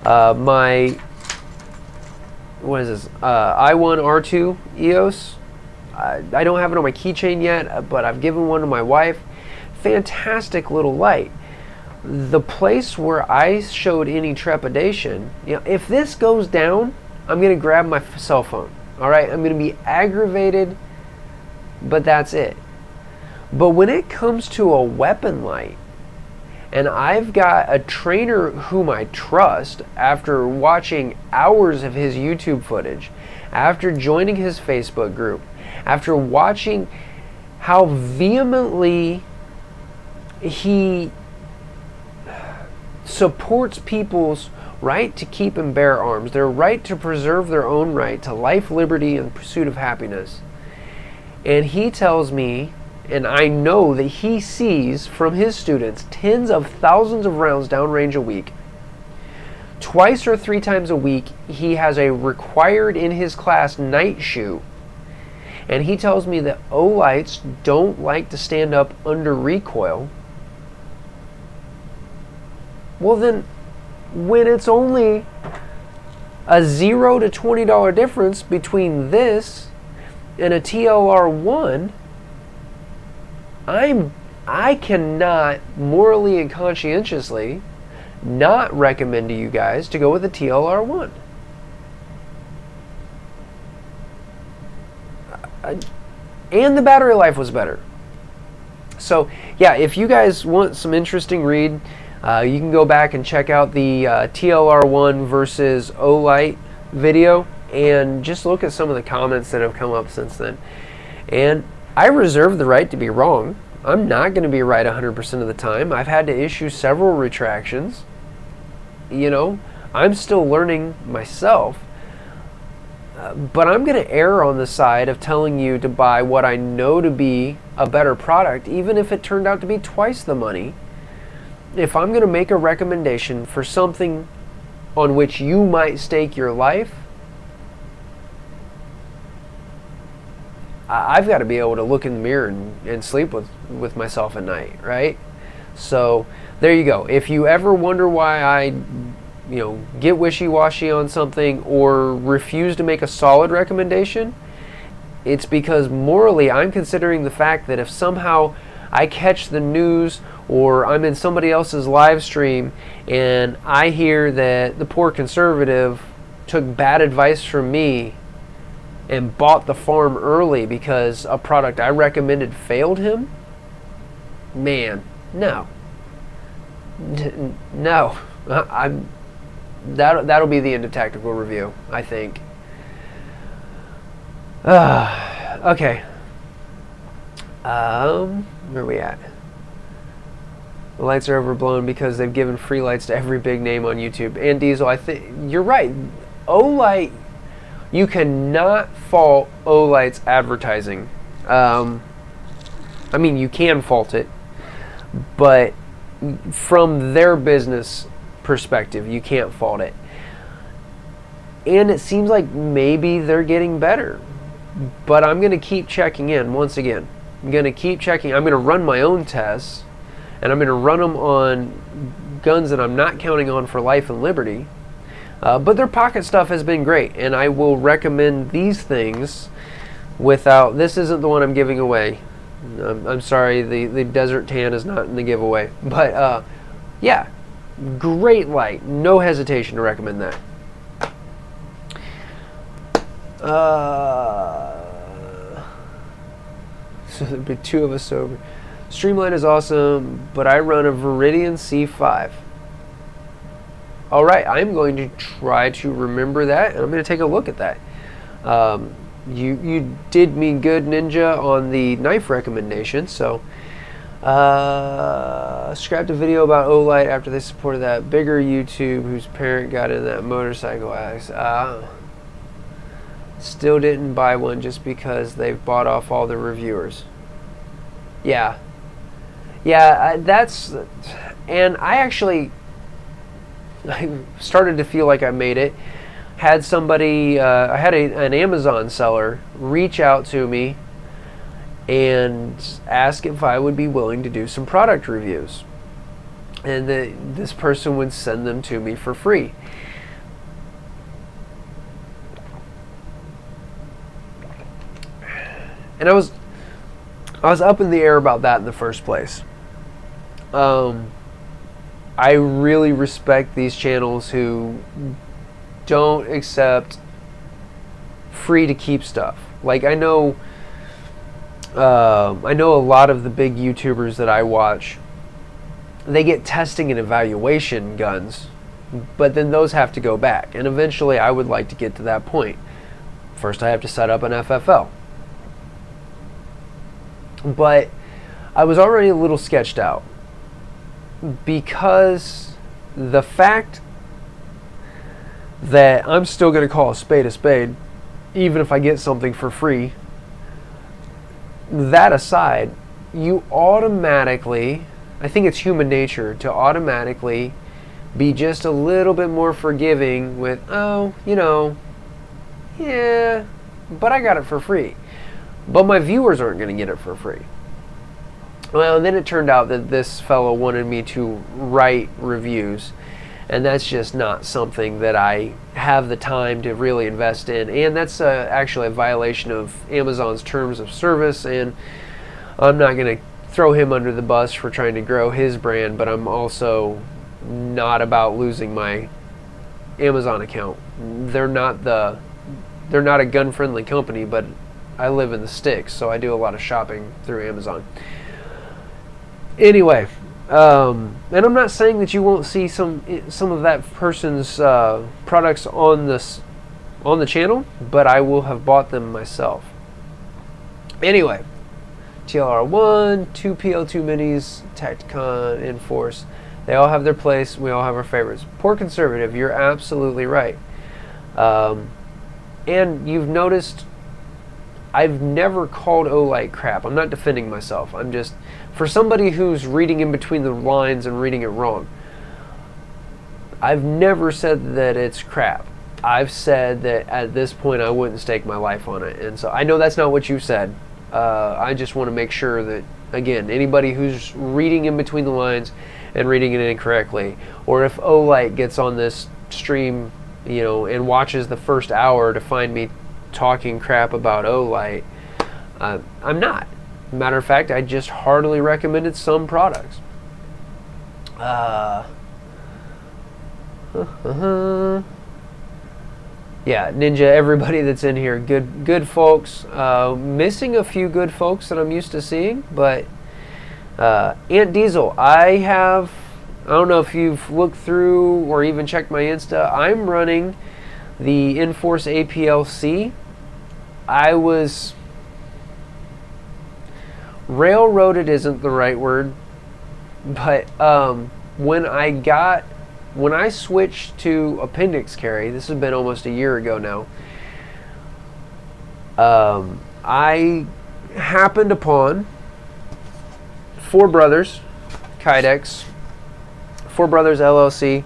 My, what is this? i1 R2 EOS. I don't have it on my keychain yet, but I've given one to my wife. Fantastic little light. The place where I showed any trepidation, if this goes down, I'm going to grab my cell phone. All right, I'm going to be aggravated, but that's it. But when it comes to a weapon light, and I've got a trainer whom I trust after watching hours of his YouTube footage, after joining his Facebook group, after watching how vehemently he supports people's right to keep and bear arms, their right to preserve their own right to life, liberty, and pursuit of happiness. And he tells me, and I know that he sees from his students tens of thousands of rounds downrange a week. Twice or 3 times a week, he has a required in his class night shoe. And he tells me that O-lights don't like to stand up under recoil. Well then, when it's only a $0 to $20 difference between this and a TLR1, I cannot morally and conscientiously not recommend to you guys to go with the TLR1. And the battery life was better. So yeah, if you guys want some interesting read, you can go back and check out the TLR1 versus O-light video and just look at some of the comments that have come up since then. And I reserve the right to be wrong. I'm not going to be right 100% of the time. I've had to issue several retractions. You know, I'm still learning myself. But I'm going to err on the side of telling you to buy what I know to be a better product, even if it turned out to be twice the money. If I'm going to make a recommendation for something on which you might stake your life, I've got to be able to look in the mirror and sleep with myself at night, right? So there you go. If you ever wonder why I get wishy-washy on something or refuse to make a solid recommendation, it's because morally I'm considering the fact that if somehow I catch the news or I'm in somebody else's live stream and I hear that the poor conservative took bad advice from me and bought the farm early because a product I recommended failed him, man, no. No. that'll be the end of tactical review, I think. Okay. Where are we at? The lights are overblown because they've given free lights to every big name on YouTube. And Diesel, I think you're right. Olight, you cannot fault Olight's advertising. I mean, you can fault it, but from their business perspective, you can't fault it. And it seems like maybe they're getting better. But I'm going to keep checking in once again. I'm going to keep checking. I'm going to run my own tests, and I'm going to run them on guns that I'm not counting on for life and liberty. But their pocket stuff has been great, and I will recommend these things without... This isn't the one I'm giving away. I'm sorry, the Desert Tan is not in the giveaway. But, yeah, great light. No hesitation to recommend that. So there'd be two of us sober. Streamline is awesome, but I run a Viridian C5. Alright, I'm going to try to remember that, and I'm going to take a look at that. You did me good, Ninja, on the knife recommendation, so scrapped a video about Olight after they supported that bigger YouTube whose parent got in that motorcycle accident. Still didn't buy one just because they've bought off all the reviewers. Yeah. Yeah, that's... And I actually... I started to feel like I made it. Had somebody... I had an Amazon seller reach out to me and ask if I would be willing to do some product reviews. And this person would send them to me for free. And I was up in the air about that in the first place. I really respect these channels who don't accept free to keep stuff. Like I know a lot of the big YouTubers that I watch, they get testing and evaluation guns, but then those have to go back. And eventually I would like to get to that point. First I have to set up an FFL. But I was already a little sketched out because the fact that I'm still going to call a spade even if I get something for free, that aside, you automatically, I think it's human nature to automatically be just a little bit more forgiving with, oh, you know, yeah, but I got it for free. But my viewers aren't going to get it for free. Well, and then it turned out that this fellow wanted me to write reviews, and that's just not something that I have the time to really invest in. And that's actually a violation of Amazon's terms of service, and I'm not going to throw him under the bus for trying to grow his brand, but I'm also not about losing my Amazon account. They're not a gun-friendly company, but I live in the sticks, so I do a lot of shopping through Amazon. Anyway, and I'm not saying that you won't see some of that person's products on the channel, but I will have bought them myself. Anyway, TLR1, 2 PL2 minis, Tacticon, Enforce. They all have their place. We all have our favorites. Poor conservative, you're absolutely right. And you've noticed I've never called Olight crap. I'm not defending myself. I'm just, for somebody who's reading in between the lines and reading it wrong, I've never said that it's crap. I've said that at this point I wouldn't stake my life on it. And so I know that's not what you said. I just want to make sure that, again, anybody who's reading in between the lines and reading it incorrectly, or if Olight gets on this stream, you know, and watches the first hour to find me talking crap about Olight, I'm not. Matter of fact, I just heartily recommended some products. Yeah, Ninja, everybody that's in here, good folks. Missing a few good folks that I'm used to seeing, but Aunt Diesel, I have I don't know if you've looked through or even checked my Insta. I'm running the Enforce APLC. I was railroaded isn't the right word, but when I switched to appendix carry, this has been almost a year ago now. I happened upon Four Brothers Kydex, Four Brothers LLC,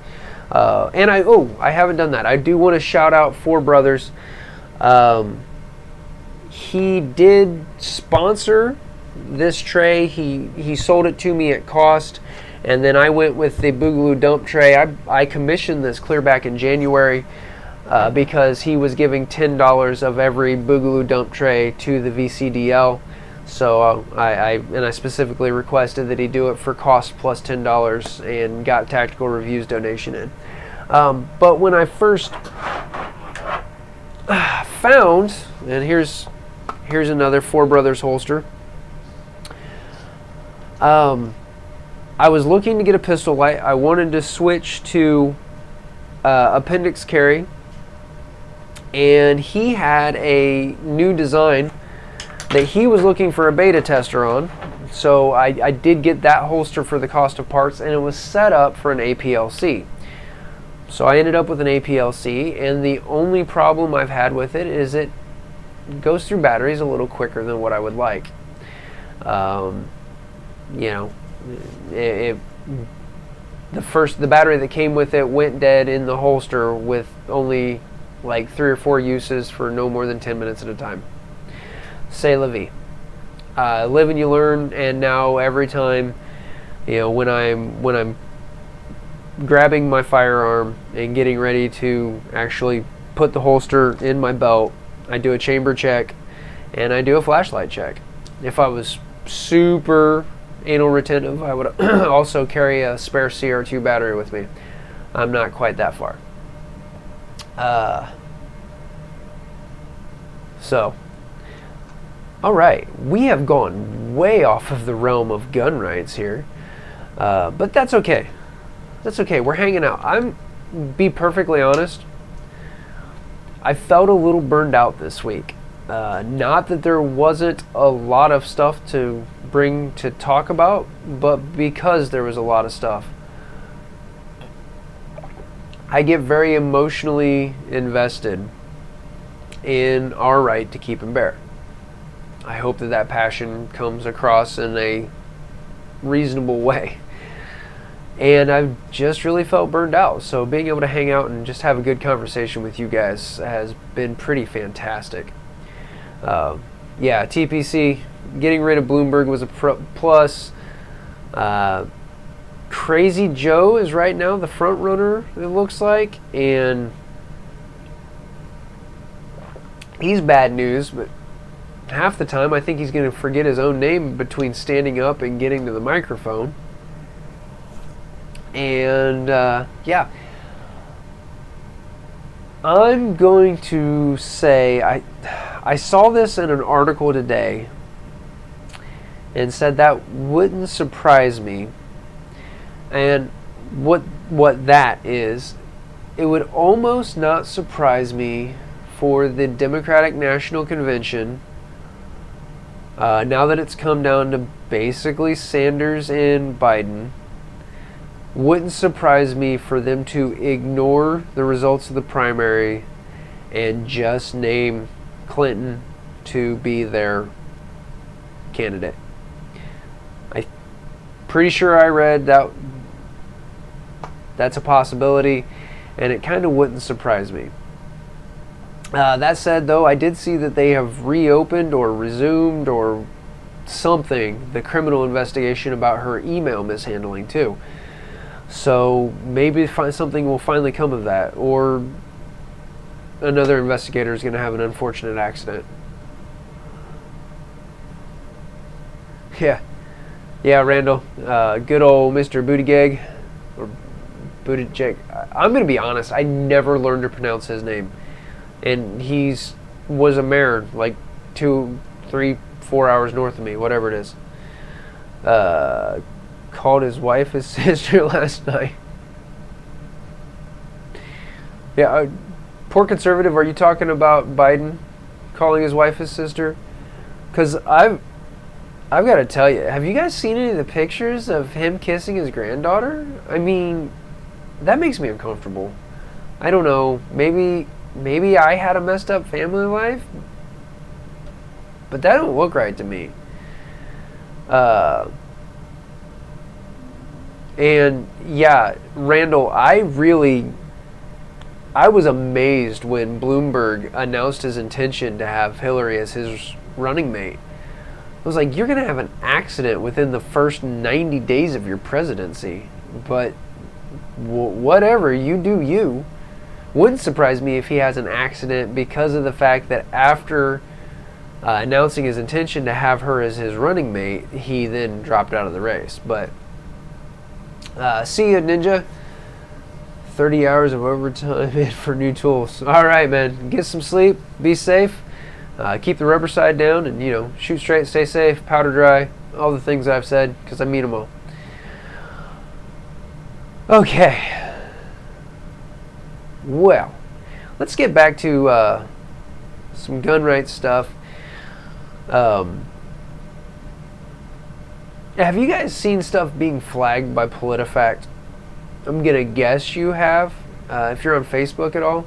and I haven't done that. I do want to shout out Four Brothers. He did sponsor this tray. He sold it to me at cost, and then I went with the Boogaloo dump tray. I commissioned this clear back in January because he was giving $10 of every Boogaloo dump tray to the VCDL. So I specifically requested that he do it for cost plus $10 and got Tactical Review's donation in. But when I first found, and here's another Four Brothers holster. I was looking to get a pistol light. I wanted to switch to appendix carry, and he had a new design that he was looking for a beta tester on. So I did get that holster for the cost of parts, and it was set up for an APLC. So I ended up with an APLC, and the only problem I've had with it is it goes through batteries a little quicker than what I would like. You know, the battery that came with it went dead in the holster with only like 3 or 4 uses for no more than 10 minutes at a time. C'est la vie. Live and you learn, and now every time, you know, when I'm grabbing my firearm and getting ready to actually put the holster in my belt, I do a chamber check and I do a flashlight check. If I was super anal retentive, I would also carry a spare CR2 battery with me. I'm not quite that far. So, all right, we have gone way off of the realm of gun rights here, but that's okay. That's okay. We're hanging out. Be perfectly honest, I felt a little burned out this week. Not that there wasn't a lot of stuff to bring to talk about, but because there was a lot of stuff. I get very emotionally invested in our right to keep and bear. I hope that passion comes across in a reasonable way. And I've just really felt burned out. So being able to hang out and just have a good conversation with you guys has been pretty fantastic. Yeah, TPC, getting rid of Bloomberg was a plus. Crazy Joe is right now the front runner, it looks like. And he's bad news, but half the time I think he's going to forget his own name between standing up and getting to the microphone. And yeah, I'm going to say I saw this in an article today and said that wouldn't surprise me. And what that is, it would almost not surprise me for the Democratic National Convention, now that it's come down to basically Sanders and Biden. Wouldn't surprise me for them to ignore the results of the primary and just name Clinton to be their candidate. I'm pretty sure I read that that's a possibility, and it kind of wouldn't surprise me. That said, though, I did see that they have reopened or resumed or something the criminal investigation about her email mishandling too. So maybe something will finally come of that, or another investigator is going to have an unfortunate accident. Yeah, Randall, good old Mr. Buttigieg, or Buttigieg. I'm going to be honest, I never learned to pronounce his name, and was a mayor like 2, 3, 4 hours north of me, whatever it is. called his wife his sister last night. Yeah, poor conservative, are you talking about Biden calling his wife his sister? Because I've got to tell you, have you guys seen any of the pictures of him kissing his granddaughter? I mean, that makes me uncomfortable. I don't know, maybe I had a messed up family life, but that don't look right to me. And yeah, Randall, I was amazed when Bloomberg announced his intention to have Hillary as his running mate. I was like, you're going to have an accident within the first 90 days of your presidency. But whatever, you do you. Wouldn't surprise me if he has an accident because of the fact that after announcing his intention to have her as his running mate, he then dropped out of the race. But see ya, Ninja. 30 hours of overtime in for new tools. All right, man. Get some sleep. Be safe. Keep the rubber side down and, shoot straight, stay safe, powder dry, all the things I've said, because I mean them all. Okay. Well, let's get back to some gun rights stuff. Have you guys seen stuff being flagged by PolitiFact? I'm going to guess you have, if you're on Facebook at all.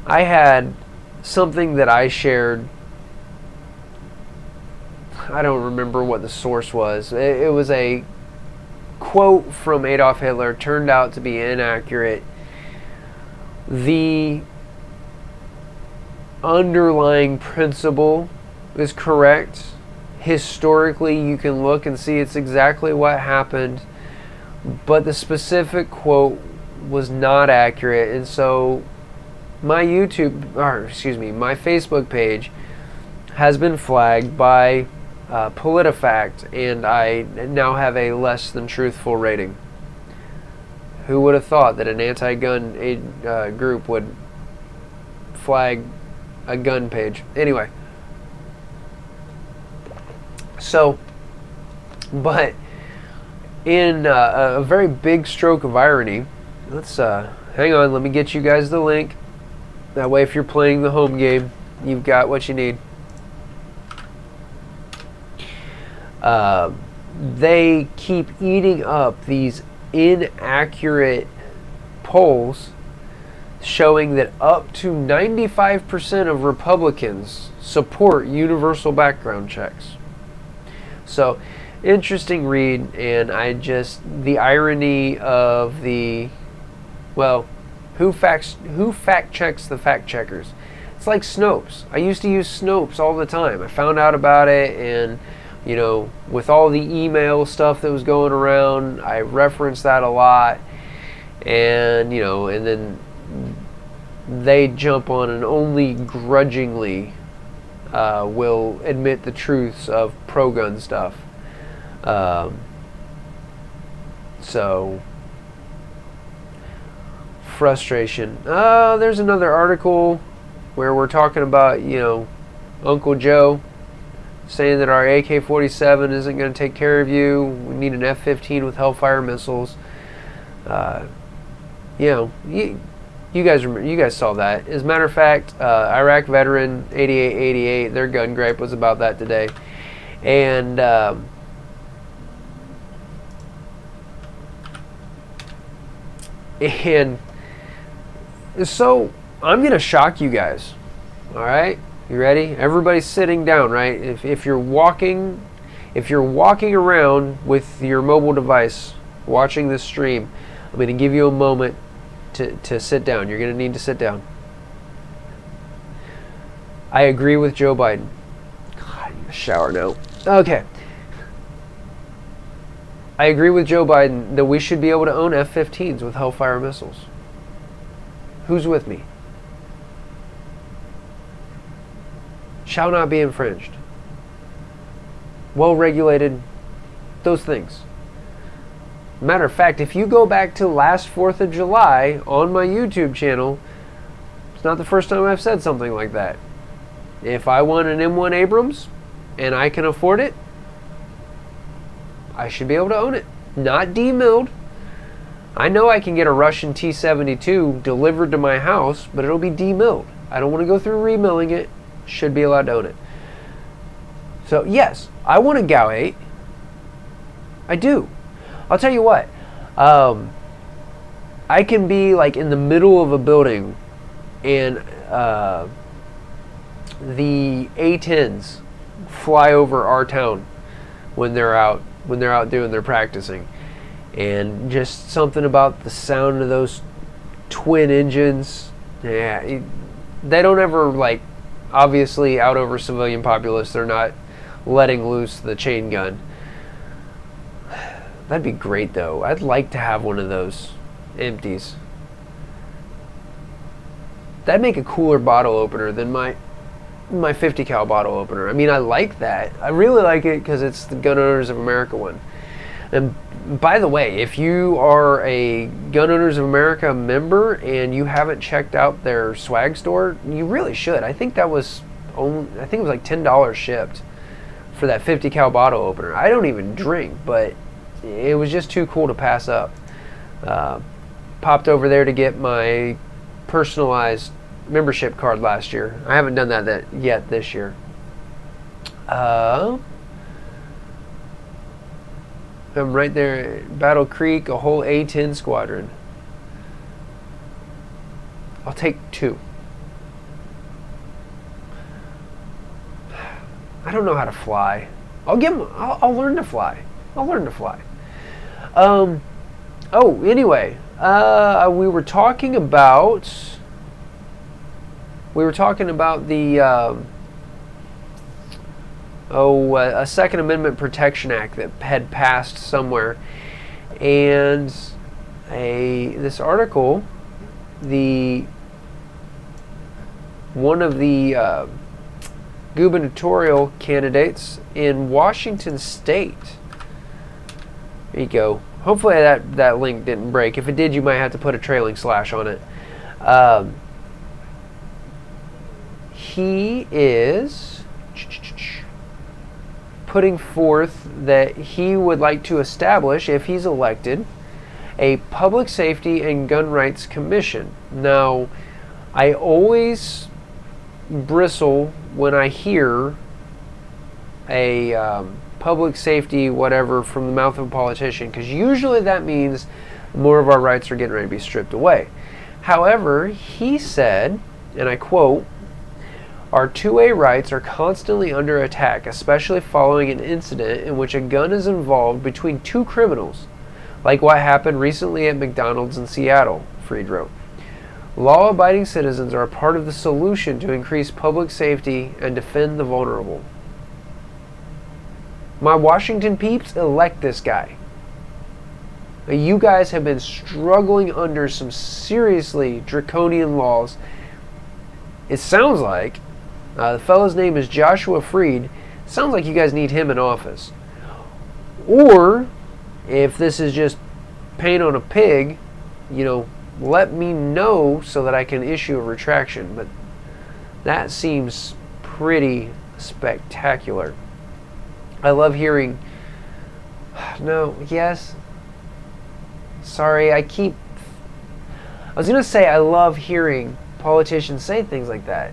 I had something that I shared. I don't remember what the source was. It was a quote from Adolf Hitler, turned out to be inaccurate. The underlying principle is correct. Historically, you can look and see it's exactly what happened. But the specific quote was not accurate, and so my my Facebook page has been flagged by PolitiFact, and I now have a less than truthful rating. Who would have thought that an anti-gun group would flag a gun page? Anyway, so, but in a very big stroke of irony, let's hang on, let me get you guys the link. That way, if you're playing the home game, you've got what you need. They keep eating up these inaccurate polls showing that up to 95% of Republicans support universal background checks. So, interesting read, and the irony of who fact checks the fact checkers? It's like Snopes. I used to use Snopes all the time. I found out about it, and with all the email stuff that was going around, I referenced that a lot, and and then they jump on and only grudgingly will admit the truths of pro-gun stuff. So frustration. There's another article where we're talking about Uncle Joe saying that our AK-47 isn't going to take care of you. We need an F-15 with Hellfire missiles. You guys saw that. As a matter of fact, Iraq veteran 8888, their gun gripe was about that today. And so I'm going to shock you guys. All right? You ready? Everybody's sitting down, right? If you're walking around with your mobile device watching this stream, I'm going to give you a moment to sit down. You're going to need to sit down. I agree with Joe Biden. God, I need a shower now. Okay. I agree with Joe Biden that we should be able to own F-15s with Hellfire missiles. Who's with me? Shall not be infringed. Well regulated. Those things. Matter of fact, if you go back to last 4th of July on my YouTube channel, it's not the first time I've said something like that. If I want an M1 Abrams and I can afford it, I should be able to own it. not demilled. I know I can get a Russian T72 delivered to my house, but it'll be demilled. I don't want to go through remilling it. Should be allowed to own it. So yes, I want a GAU 8. I do. I'll tell you what. I can be like in the middle of a building, and the A-10s fly over our town when they're out doing their practicing, and just something about the sound of those twin engines. Yeah, they don't ever, like, obviously out over civilian populace. They're not letting loose the chain gun. That'd be great though. I'd like to have one of those empties. That'd make a cooler bottle opener than my 50 cal bottle opener. I mean, I like that. I really like it because it's the Gun Owners of America one. And by the way, if you are a Gun Owners of America member and you haven't checked out their swag store, you really should. I think it was like $10 shipped for that 50 cal bottle opener. I don't even drink, but it was just too cool to pass up. Popped over there to get my personalized membership card last year. I haven't done that yet this year. I'm right there at Battle Creek, a whole A-10 squadron. I'll take 2. I don't know how to fly. I'll learn to fly. Anyway, we were talking about the a Second Amendment Protection Act that had passed somewhere, and this article, one of the gubernatorial candidates in Washington State. There you go. Hopefully that link didn't break. If it did, you might have to put a trailing slash on it. He is putting forth that he would like to establish, if he's elected, a Public Safety and Gun Rights Commission. Now, I always bristle when I hear a public safety whatever from the mouth of a politician, because usually that means more of our rights are getting ready to be stripped away. However, he said, and I quote, "Our 2A rights are constantly under attack, especially following an incident in which a gun is involved between 2 criminals, like what happened recently at McDonald's in Seattle," Freed wrote. "Law-abiding citizens are a part of the solution to increase public safety and defend the vulnerable. My Washington peeps, elect this guy. You guys have been struggling under some seriously draconian laws. It sounds like, the fellow's name is Joshua Freed, sounds like you guys need him in office. Or, if this is just paint on a pig, let me know so that I can issue a retraction. But that seems pretty spectacular. I love hearing, sorry, I was going to say I love hearing politicians say things like that.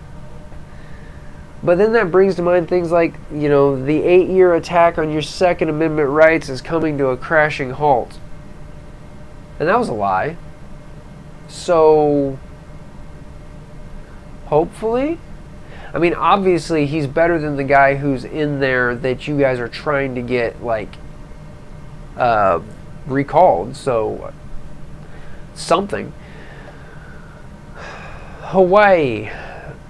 But then that brings to mind things like, the 8-year attack on your Second Amendment rights is coming to a crashing halt. And that was a lie. So, hopefully, obviously he's better than the guy who's in there that you guys are trying to get, recalled. So, something. Hawaii.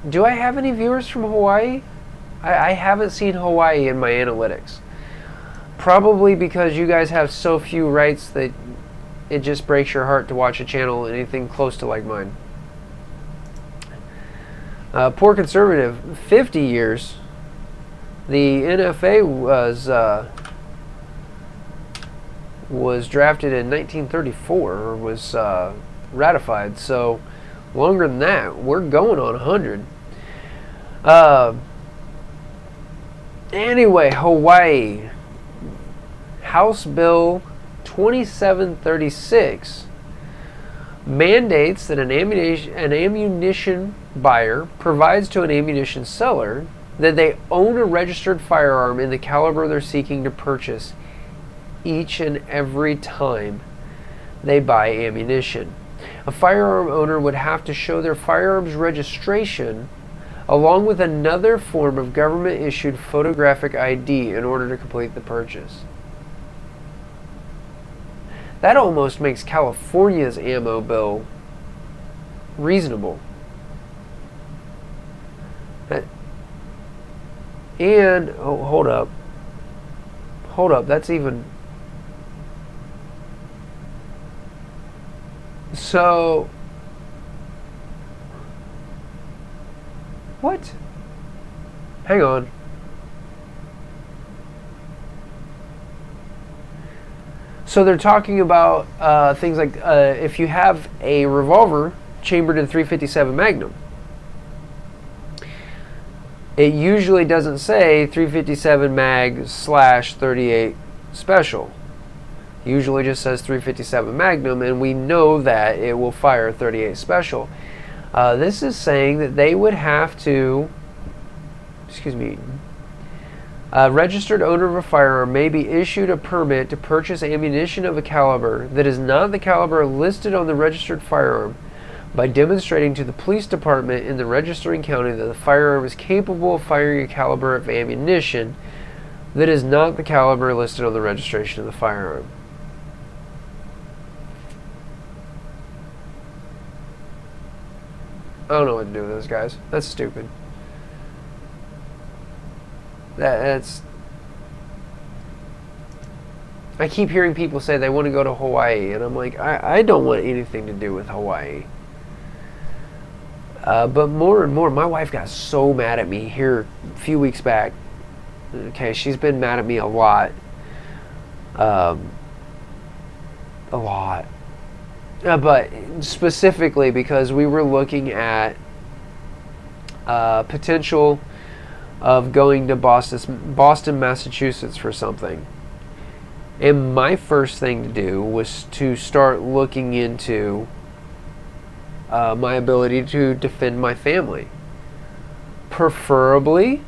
Do I have any viewers from Hawaii? I haven't seen Hawaii in my analytics. Probably because you guys have so few rights that it just breaks your heart to watch a channel anything close to like mine. Poor conservative, 50 years. The NFA was drafted in 1934, or was ratified, so longer than that. We're going on 100. Anyway, Hawaii. House Bill 2736 mandates that an ammunition buyer provides to an ammunition seller that they own a registered firearm in the caliber they're seeking to purchase each and every time they buy ammunition. A firearm owner would have to show their firearms registration along with another form of government-issued photographic ID in order to complete the purchase. That almost makes California's ammo bill reasonable. And, oh, hold up, that's even... So, what? Hang on. So they're talking about things like if you have a revolver chambered in .357 Magnum, it usually doesn't say .357 mag /38 special. Usually just says .357 Magnum, and we know that it will fire .38 special. This is saying that they would have to, a registered owner of a firearm may be issued a permit to purchase ammunition of a caliber that is not the caliber listed on the registered firearm by demonstrating to the police department in the registering county that the firearm is capable of firing a caliber of ammunition that is not the caliber listed on the registration of the firearm. I don't know what to do with this, guys. That's stupid. That's... I keep hearing people say they want to go to Hawaii, and I'm like, I don't want anything to do with Hawaii. But more and more, my wife got so mad at me here a few weeks back. Okay, she's been mad at me a lot. A lot. But specifically because we were looking at potential of going to Boston, Massachusetts for something. And my first thing to do was to start looking into my ability to defend my family. Preferably,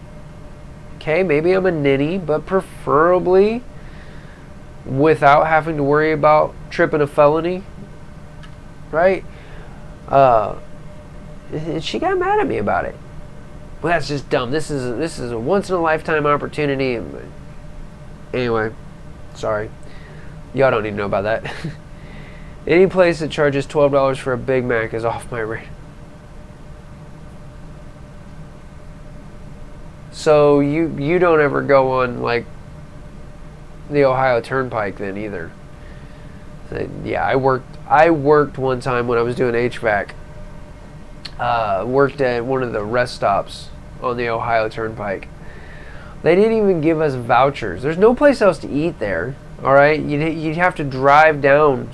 okay, maybe I'm a ninny, but preferably without having to worry about tripping a felony. Right? She got mad at me about it. Well, that's just dumb. This is a once in a lifetime opportunity. Anyway, sorry. Y'all don't need to know about that. Any place that charges $12 for a Big Mac is off my radar. So you don't ever go on like the Ohio Turnpike then either. Yeah, I worked one time when I was doing HVAC. Worked at one of the rest stops on the Ohio Turnpike. They didn't even give us vouchers. There's no place else to eat there. All right, you'd have to drive down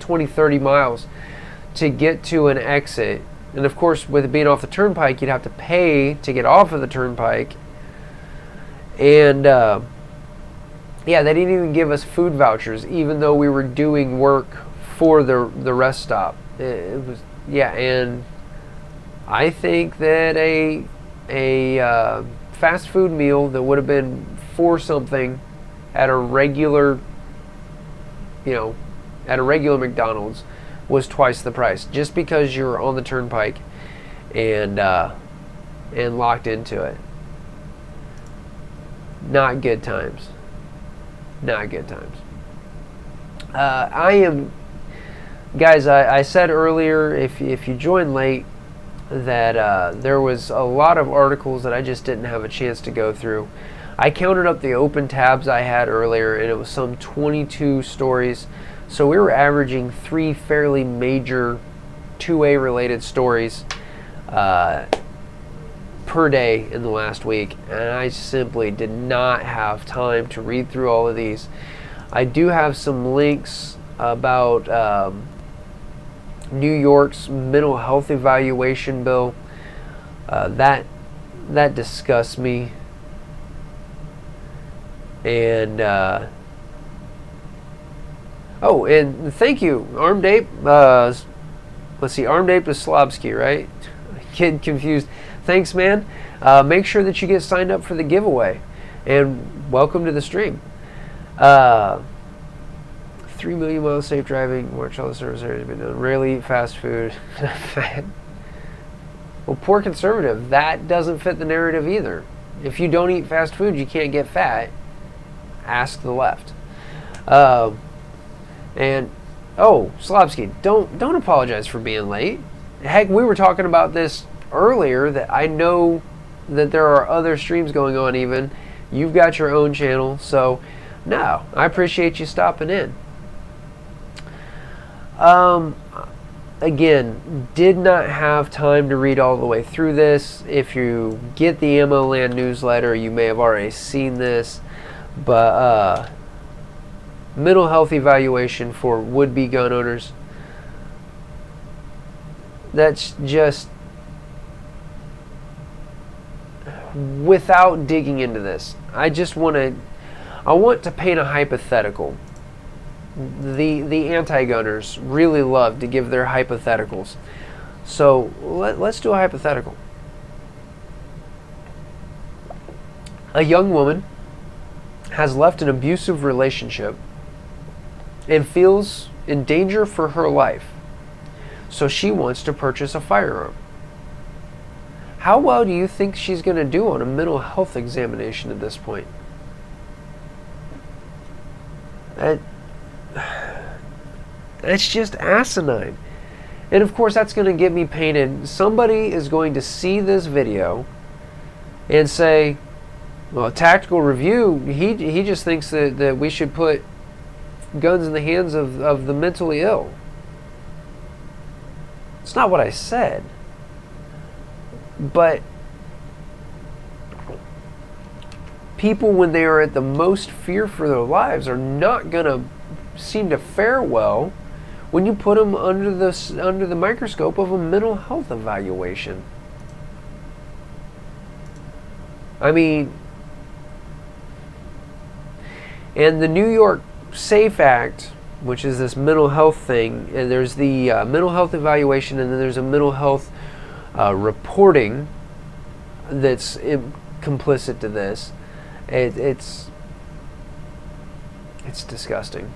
20, 30 miles to get to an exit. And of course, with it being off the turnpike, you'd have to pay to get off of the turnpike. And yeah, they didn't even give us food vouchers, even though we were doing work for the rest stop. It was, yeah, and I think that a fast food meal that would have been for something at a regular, at a regular McDonald's was twice the price, just because you're on the turnpike and locked into it. Not good times. Not good times. Guys, I said earlier, if you joined late, that there was a lot of articles that I just didn't have a chance to go through. I counted up the open tabs I had earlier, and it was some 22 stories. So we were averaging 3 fairly major 2A related stories per day in the last week, and I simply did not have time to read through all of these. I do have some links about New York's mental health evaluation bill. That disgusts me, and Oh, and thank you, Armed Ape. Let's see, Armed Ape is Slobsky, right? Kid confused. Thanks, man. Make sure that you get signed up for the giveaway. And welcome to the stream. 3 million miles safe driving. Watch all the service areas been done. Rarely eat fast food. Well, poor conservative. That doesn't fit the narrative either. If you don't eat fast food, you can't get fat. Ask the left. And oh, Slobsky, don't apologize for being late. Heck, we were talking about this earlier, that I know that there are other streams going on even. You've got your own channel, so no, I appreciate you stopping in. Again, did not have time to read all the way through this. If you get the Ammo Land newsletter, you may have already seen this, but mental health evaluation for would-be gun owners. That's just, without digging into this, I want to paint a hypothetical. The anti-gunners really love to give their hypotheticals. So let's do a hypothetical. A young woman has left an abusive relationship and feels in danger for her life, so she wants to purchase a firearm. How well do you think she's going to do on a mental health examination at this point? It's just asinine. And of course that's going to get me painted. Somebody is going to see this video and say, well, Tactical Review, he just thinks that we should put guns in the hands of the mentally ill. It's not what I said. But people, when they are at the most fear for their lives, are not going to seem to fare well when you put them under the microscope of a mental health evaluation. I mean, and the New York SAFE Act, which is this mental health thing, and there's the mental health evaluation, and then there's a mental health reporting that's complicit to this. It's disgusting.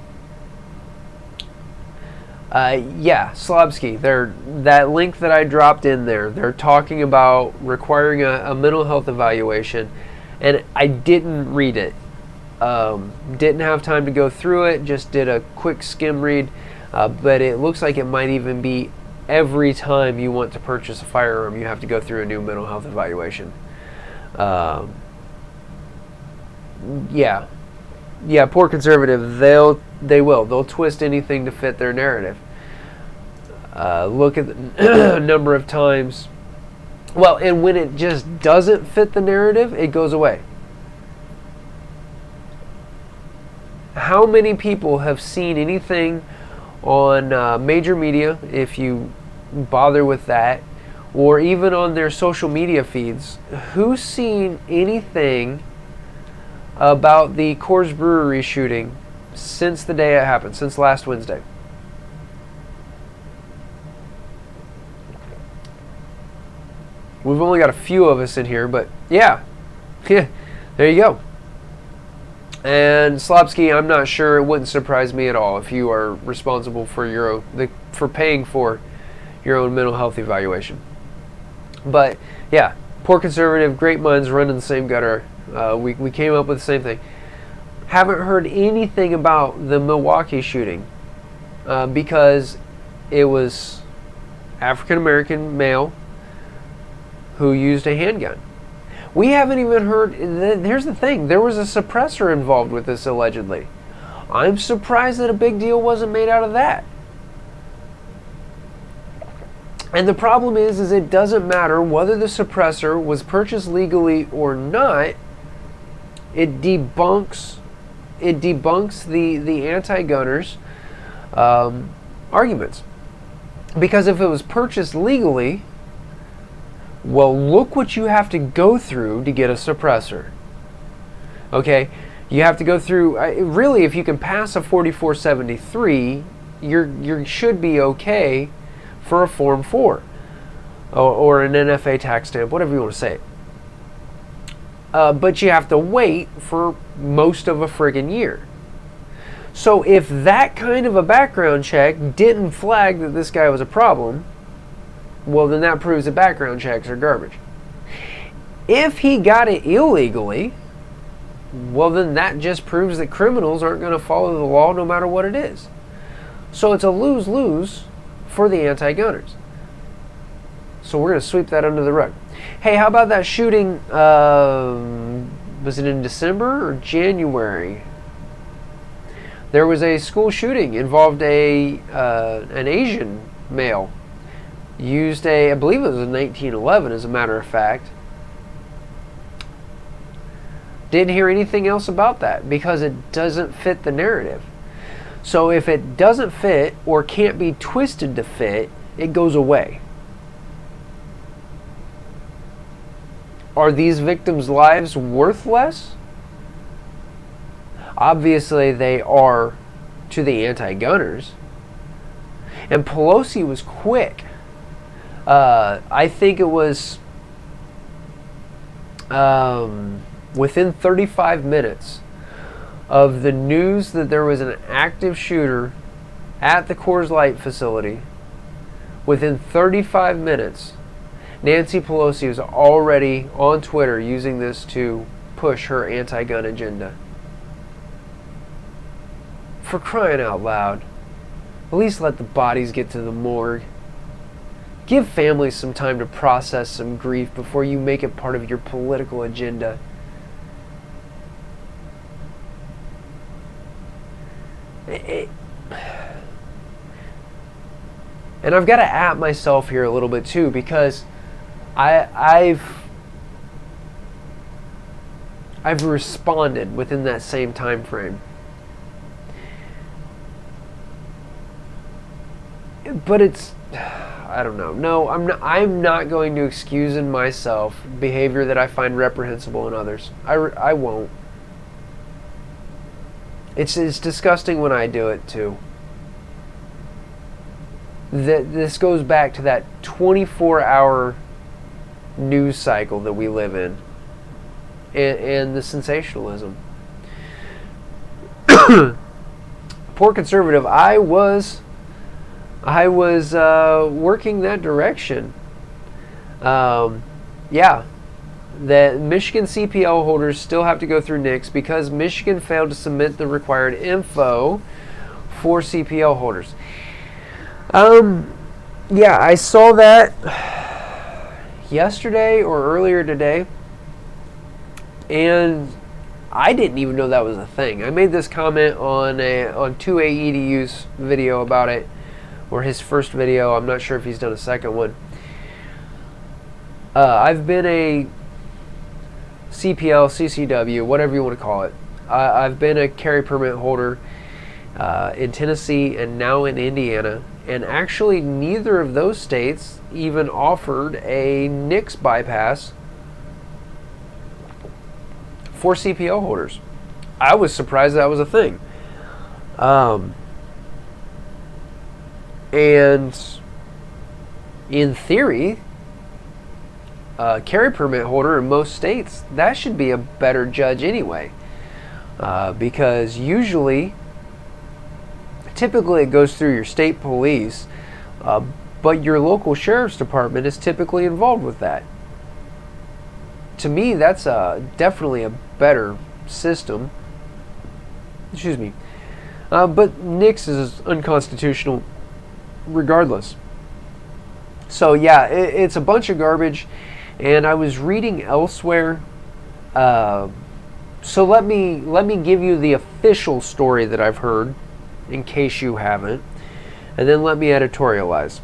Yeah, Slobsky, that link that I dropped in there, they're talking about requiring a mental health evaluation, and I didn't read it. Didn't have time to go through it, just did a quick skim read, but it looks like it might even be every time you want to purchase a firearm, you have to go through a new mental health evaluation. Yeah, poor conservative, they'll twist anything to fit their narrative. Look at the number of times, well, and when it just doesn't fit the narrative, it goes away. How many people have seen anything on major media, if you bother with that, or even on their social media feeds? Who's seen anything about the Coors Brewery shooting since the day it happened, since last Wednesday? We've only got a few of us in here, but yeah, there you go. And Slobsky, I'm not sure, it wouldn't surprise me at all if you are responsible for for paying for your own mental health evaluation. But yeah, poor conservative, great minds run in the same gutter. We came up with the same thing. Haven't heard anything about the Milwaukee shooting because it was African American male who used a handgun. We haven't even heard. Here's the thing, there was a suppressor involved with this allegedly. I'm surprised that a big deal wasn't made out of that. And the problem is it doesn't matter whether the suppressor was purchased legally or not. It debunks the anti-gunners arguments. Because if it was purchased legally, well, look what you have to go through to get a suppressor. Okay, You have to go through, really, if you can pass a 4473, you should be okay for a Form 4 or an NFA tax stamp, whatever you want to say. But you have to wait for most of a friggin' year. So if that kind of a background check didn't flag that this guy was a problem, well, then that proves that background checks are garbage. If he got it illegally, well, then that just proves that criminals aren't going to follow the law no matter what it is. So it's a lose-lose for the anti-gunners. So we're going to sweep that under the rug. Hey, how about that shooting, was it in December or January? There was a school shooting, involved an Asian male. Used I believe it was a 1911 as a matter of fact. Didn't hear anything else about that because it doesn't fit the narrative. So if it doesn't fit or can't be twisted to fit, it goes away. Are these victims' lives worth less? Obviously they are to the anti-gunners. And Pelosi was quick. I think it was within 35 minutes of the news that there was an active shooter at the Coors Light facility, within 35 minutes, Nancy Pelosi was already on Twitter using this to push her anti-gun agenda. For crying out loud, at least let the bodies get to the morgue. Give families some time to process some grief before you make it part of your political agenda. And I've got to at myself here a little bit too, because I've responded within that same time frame. But it's, I don't know. No, I'm not going to excuse in myself behavior that I find reprehensible in others. I won't. It's disgusting when I do it too. This goes back to that 24-hour news cycle that we live in, and the sensationalism. Poor conservative. I was working that direction. Yeah. That Michigan CPL holders still have to go through NICS because Michigan failed to submit the required info for CPL holders. Yeah, I saw that yesterday or earlier today, and I didn't even know that was a thing. I made this comment on 2AEDU's video about it, or his first video. I'm not sure if he's done a second one. I've been a CPL, CCW, whatever you want to call it. I've been a carry permit holder in Tennessee and now in Indiana, and actually neither of those states even offered a NICS bypass for CPL holders. I was surprised that was a thing. And in theory, carry permit holder in most states, that should be a better judge anyway, because typically it goes through your state police, but your local sheriff's department is typically involved with that. To me, that's definitely a better system. Excuse me. But NICS is unconstitutional regardless. So yeah, it's a bunch of garbage. And I was reading elsewhere. So let me give you the official story that I've heard, in case you haven't, and then let me editorialize,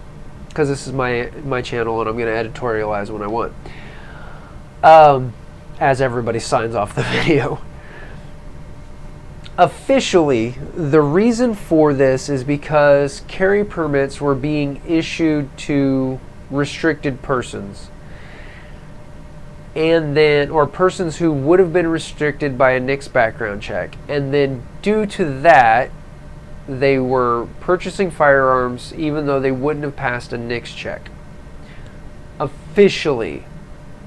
because this is my channel, and I'm going to editorialize when I want. As everybody signs off the video. Officially, the reason for this is because carry permits were being issued to restricted persons. and then, or persons who would have been restricted by a NICS background check, and then due to that, they were purchasing firearms even though they wouldn't have passed a NICS check. Officially,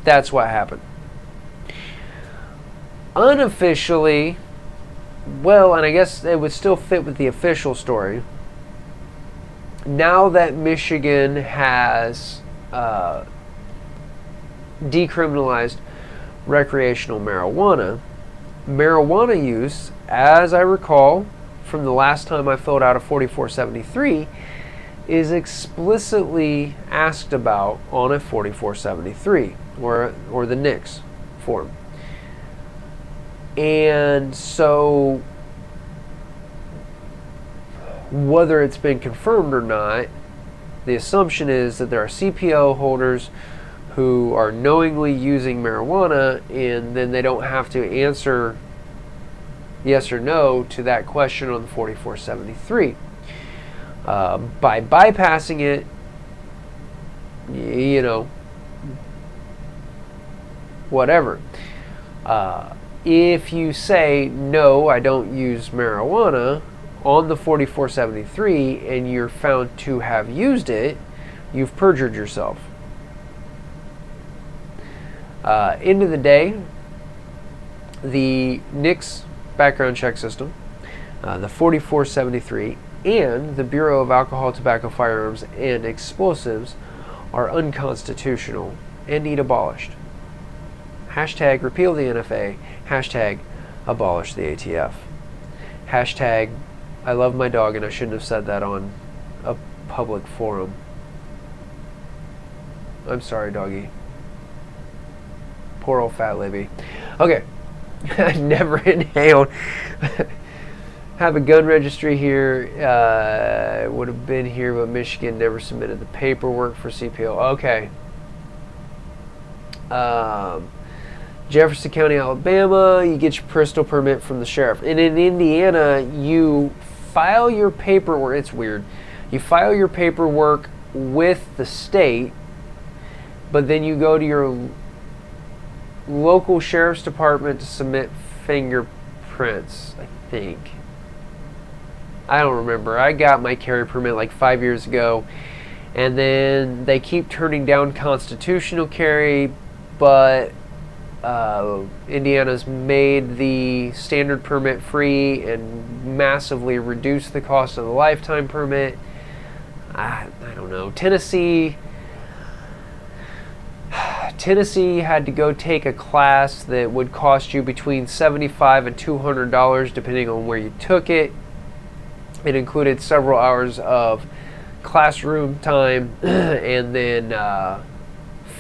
that's what happened. Unofficially, well, and I guess it would still fit with the official story, now that Michigan has decriminalized recreational marijuana, marijuana use, as I recall from the last time I filled out a 4473, is explicitly asked about on a 4473 or the NICS form. And so whether it's been confirmed or not, the assumption is that there are CPO holders who are knowingly using marijuana, and then they don't have to answer yes or no to that question on the 4473. By bypassing it, you know, whatever. If you say, no, I don't use marijuana on the 4473 and you're found to have used it, you've perjured yourself. End of the day, the NICS background check system, the 4473, and the Bureau of Alcohol, Tobacco, Firearms, and Explosives are unconstitutional and need abolished. Hashtag repeal the NFA. Hashtag abolish the ATF. Hashtag I love my dog and I shouldn't have said that on a public forum. I'm sorry, doggy. Poor old fat Libby. Okay. I never inhaled. Have a gun registry here. Would have been here, but Michigan never submitted the paperwork for CPO. Okay. Jefferson County, Alabama, you get your personal permit from the sheriff. And in Indiana, you file your paperwork. It's weird. You file your paperwork with the state, but then you go to your local sheriff's department to submit fingerprints, I think. I don't remember. I got my carry permit like 5 years ago, and then they keep turning down constitutional carry, but Indiana's made the standard permit free and massively reduced the cost of the lifetime permit. I don't know. Tennessee had to go take a class that would cost you between $75 and $200 depending on where you took it. It included several hours of classroom time and then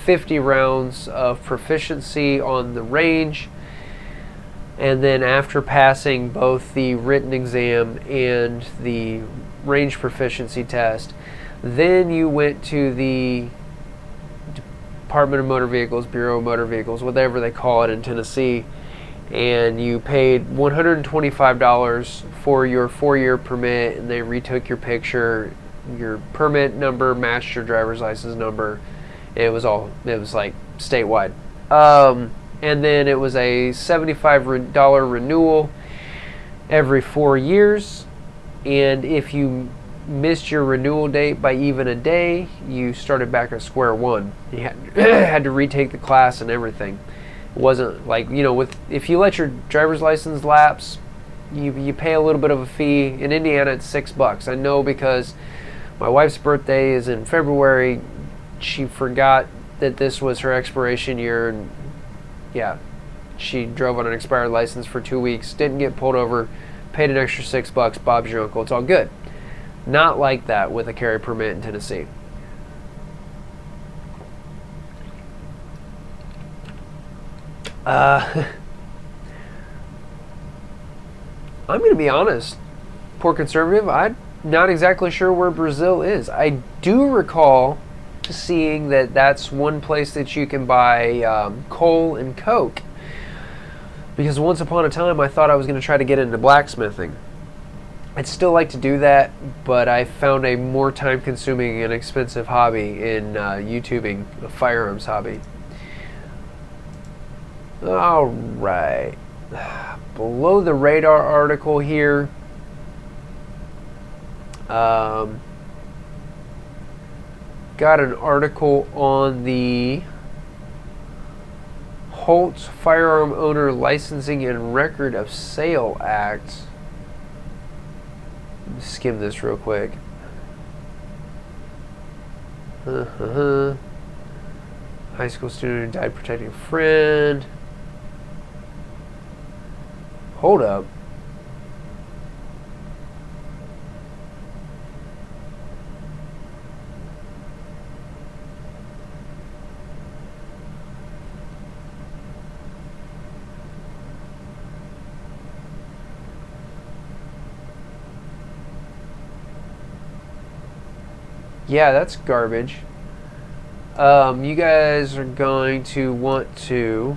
50 rounds of proficiency on the range. And then after passing both the written exam and the range proficiency test, then you went to the Department of Motor Vehicles, Bureau of Motor Vehicles, whatever they call it in Tennessee, and you paid $125 for your 4-year permit, and they retook your picture, your permit number matched your driver's license number. It was like statewide. And then it was a $75 renewal every 4 years. And if you missed your renewal date by even a day, you started back at square one. You had to retake the class and everything. It wasn't like, if you let your driver's license lapse, you pay a little bit of a fee. In Indiana, it's $6. I know because my wife's birthday is in February. She forgot that this was her expiration year, and yeah, she drove on an expired license for 2 weeks, didn't get pulled over, paid an extra $6. Bob's your uncle. It's all good. Not like that with a carry permit in Tennessee. I'm going to be honest. Poor conservative, I'm not exactly sure where Brazil is. I do recall seeing that that's one place that you can buy coal and coke, because once upon a time I thought I was going to try to get into blacksmithing. I'd still like to do that, but I found a more time-consuming and expensive hobby in YouTubing, a firearms hobby. All right. Below the radar article here. Got an article on the Holtz Firearm Owner Licensing and Record of Sale Act. Skim this real quick. High school student who died protecting a friend. Hold up. Yeah, that's garbage. You guys are going to want to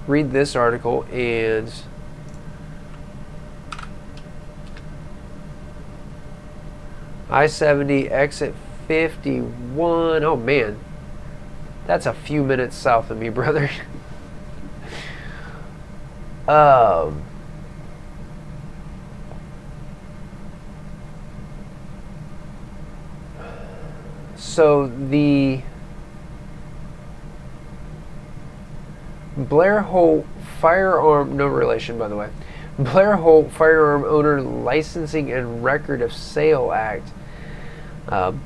read this article and I-70 exit 51. Oh man, that's a few minutes south of me, brother. So the Blair Holt Firearm, no relation by the way, Blair Holt Firearm Owner Licensing and Record of Sale Act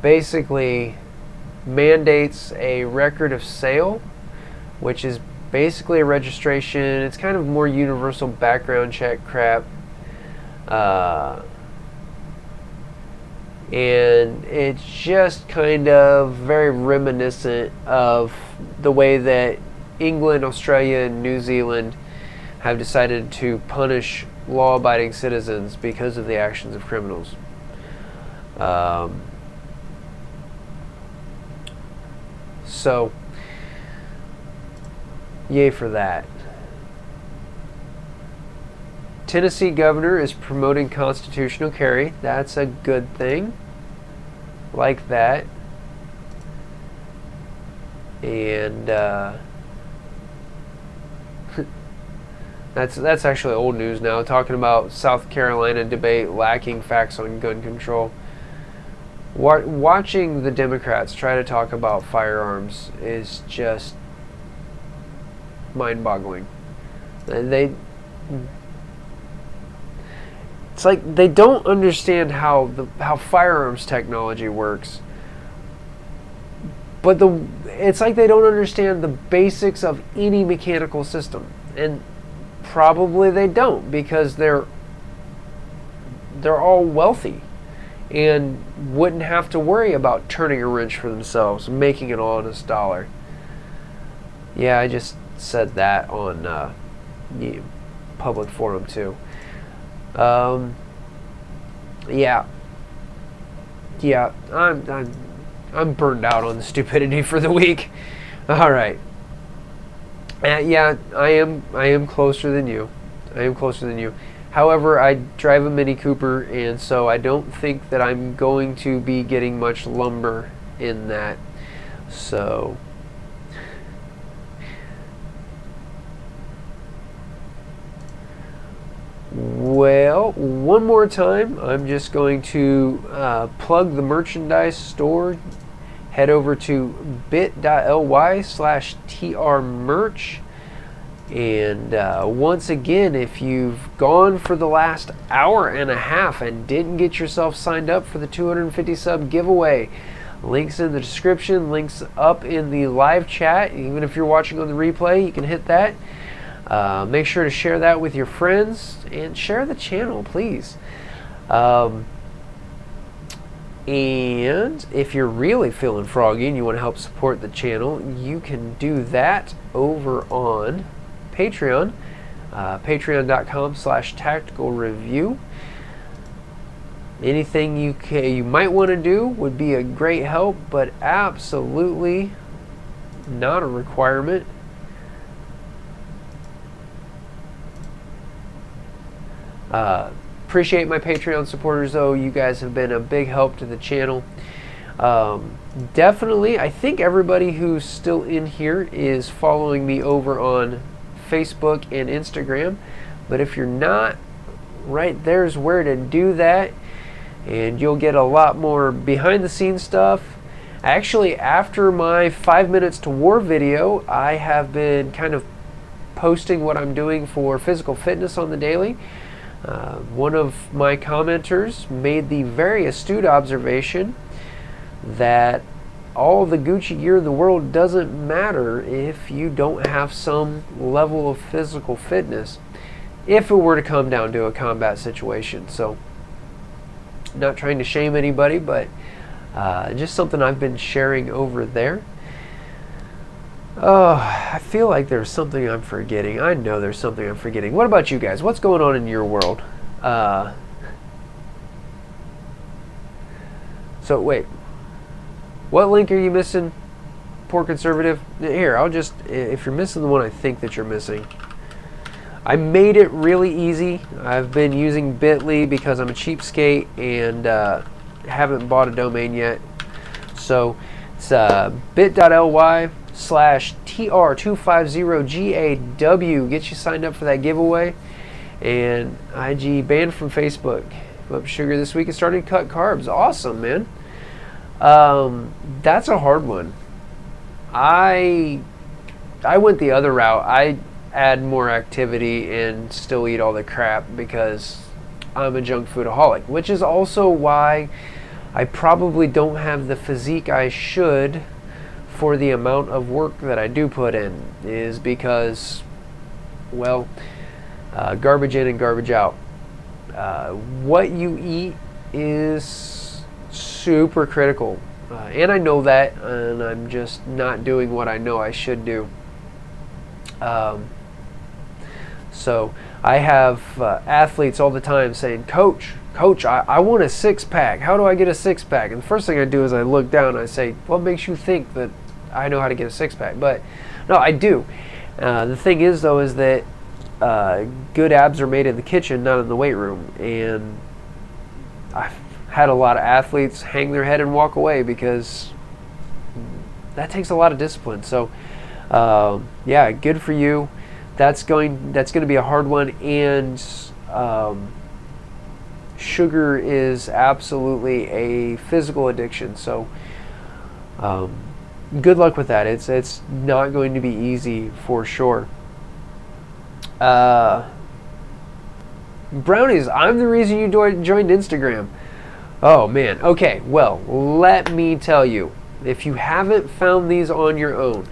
basically mandates a record of sale, which is basically a registration. It's kind of more universal background check crap. And it's just kind of very reminiscent of the way that England, Australia, and New Zealand have decided to punish law-abiding citizens because of the actions of criminals. So, yay for that. Tennessee governor is promoting constitutional carry. That's a good thing. Like that. And that's actually old news now. Talking about South Carolina debate lacking facts on gun control. Watching the Democrats try to talk about firearms is just mind-boggling. It's like they don't understand how firearms technology works. But it's like they don't understand the basics of any mechanical system. And probably they don't, because they're all wealthy and wouldn't have to worry about turning a wrench for themselves, making an honest dollar. Yeah, I just said that on the public forum too. Yeah, I'm burned out on the stupidity for the week. All right. Yeah, I am closer than you. However, I drive a Mini Cooper, and so I don't think that I'm going to be getting much lumber in that. So, well, one more time, I'm just going to plug the merchandise store. Head over to bit.ly/trmerch. And once again, if you've gone for the last hour and a half and didn't get yourself signed up for the 250 sub giveaway, links in the description, links up in the live chat. Even if you're watching on the replay, you can hit that. Make sure to share that with your friends and share the channel, please. And if you're really feeling froggy and you want to help support the channel, you can do that over on Patreon, patreon.com/tacticalreview. Anything you might want to do would be a great help, but absolutely not a requirement. Appreciate my Patreon supporters, though. You guys have been a big help to the channel. Definitely, I think everybody who's still in here is following me over on Facebook and Instagram. But if you're not, right there's where to do that, and you'll get a lot more behind the scenes stuff. Actually, after my 5 minutes to war video, I have been kind of posting what I'm doing for physical fitness on the daily. One of my commenters made the very astute observation that all the Gucci gear in the world doesn't matter if you don't have some level of physical fitness, if it were to come down to a combat situation. So, not trying to shame anybody, but just something I've been sharing over there. Oh, I feel like there's something I'm forgetting. I know there's something I'm forgetting. What about you guys? What's going on in your world? So wait, what link are you missing, poor conservative? Here, I'll just, if you're missing the one I think that you're missing, I made it really easy. I've been using Bitly because I'm a cheapskate and haven't bought a domain yet. So it's bit.ly/TR250GAW. Get you signed up for that giveaway. And IG banned from Facebook. Up sugar this week and starting to cut carbs. Awesome, man. That's a hard one. I went the other route. I add more activity and still eat all the crap because I'm a junk foodaholic, which is also why I probably don't have the physique I should for the amount of work that I do put in, is because, well, garbage in and garbage out. What you eat is super critical, and I know that, and I'm just not doing what I know I should do. So I have athletes all the time saying, Coach, I want a six-pack. How do I get a six-pack? And the first thing I do is I look down and I say, what makes you think that I know how to get a six-pack? But no, I do. The thing is, though, is that good abs are made in the kitchen, not in the weight room. And I've had a lot of athletes hang their head and walk away because that takes a lot of discipline. So, yeah, good for you. That's going to be a hard one. And sugar is absolutely a physical addiction. So, good luck with that. It's not going to be easy for sure. Brownies, I'm the reason you joined Instagram. Oh man. Okay, well, let me tell you, if you haven't found these on your own,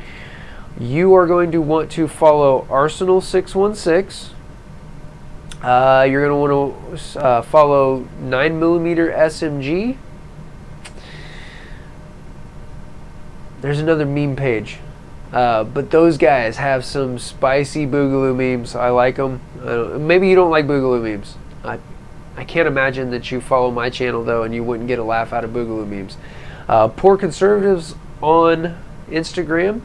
you are going to want to follow Arsenal616. You're going to want to follow 9mm SMG. There's another meme page. But those guys have some spicy Boogaloo memes. I like them. Maybe you don't like Boogaloo memes. I can't imagine that you follow my channel, though, and you wouldn't get a laugh out of Boogaloo memes. Poor Conservatives on Instagram.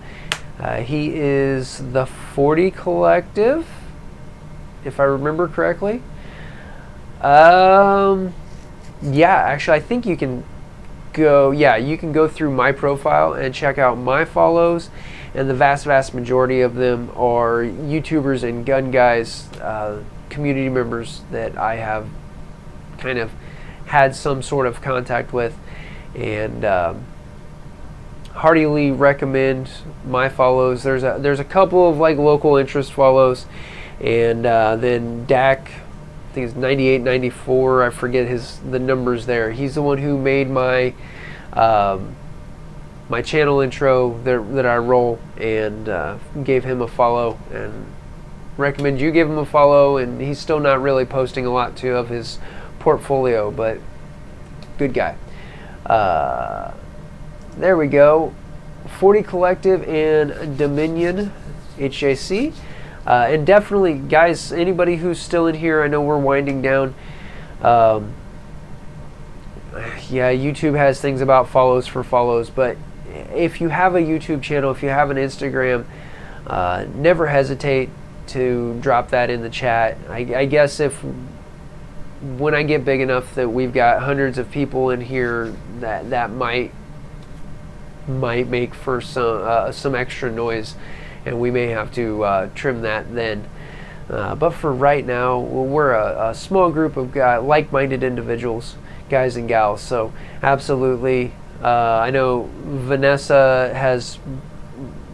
He is the 40 Collective, if I remember correctly. Yeah, actually, I think you can go through my profile and check out my follows, and the vast majority of them are YouTubers and gun guys, community members that I have kind of had some sort of contact with, and heartily recommend my follows. There's a couple of like local interest follows, and then Dak, I think it's 9894. I forget the numbers there. He's the one who made my my channel intro that I roll, and gave him a follow, and recommend you give him a follow. And he's still not really posting a lot of his portfolio, but good guy. There we go. 40 Collective and Dominion HJC. And definitely, guys, anybody who's still in here, I know we're winding down. Yeah, YouTube has things about follows for follows, but if you have a YouTube channel, if you have an Instagram, never hesitate to drop that in the chat. I guess when I get big enough that we've got hundreds of people in here, that might make for some extra noise and we may have to trim that then. But for right now, we're a small group of like-minded individuals, guys and gals. So absolutely, I know Vanessa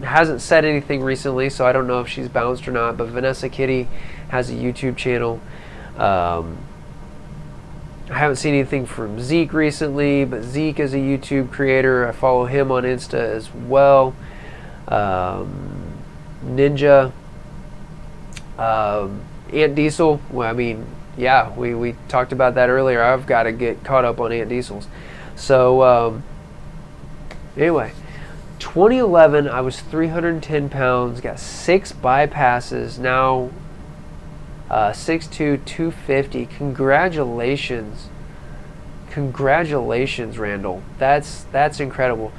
hasn't said anything recently, so I don't know if she's bounced or not. But Vanessa Kitty has a YouTube channel. I haven't seen anything from Zeke recently, but Zeke is a YouTube creator. I follow him on Insta as well. Ninja, Aunt Diesel. Well, I mean, yeah, we talked about that earlier. I've got to get caught up on Aunt Diesel's. So anyway, 2011, I was 310 pounds, got 6 bypasses, now 6'2", 250. Congratulations. Congratulations, Randall. That's incredible.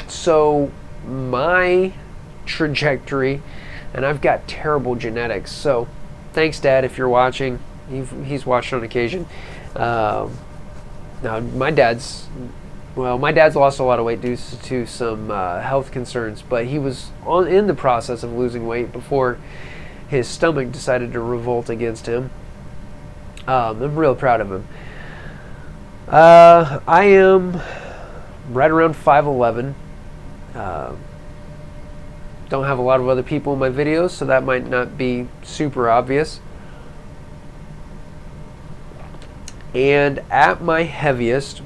So my trajectory, and I've got terrible genetics, so thanks, Dad, if you're watching. He's watched on occasion. Now my dad's lost a lot of weight due to some health concerns, but he was in the process of losing weight before his stomach decided to revolt against him. I'm real proud of him. I am right around 5'11". Don't have a lot of other people in my videos, so that might not be super obvious. And at my heaviest,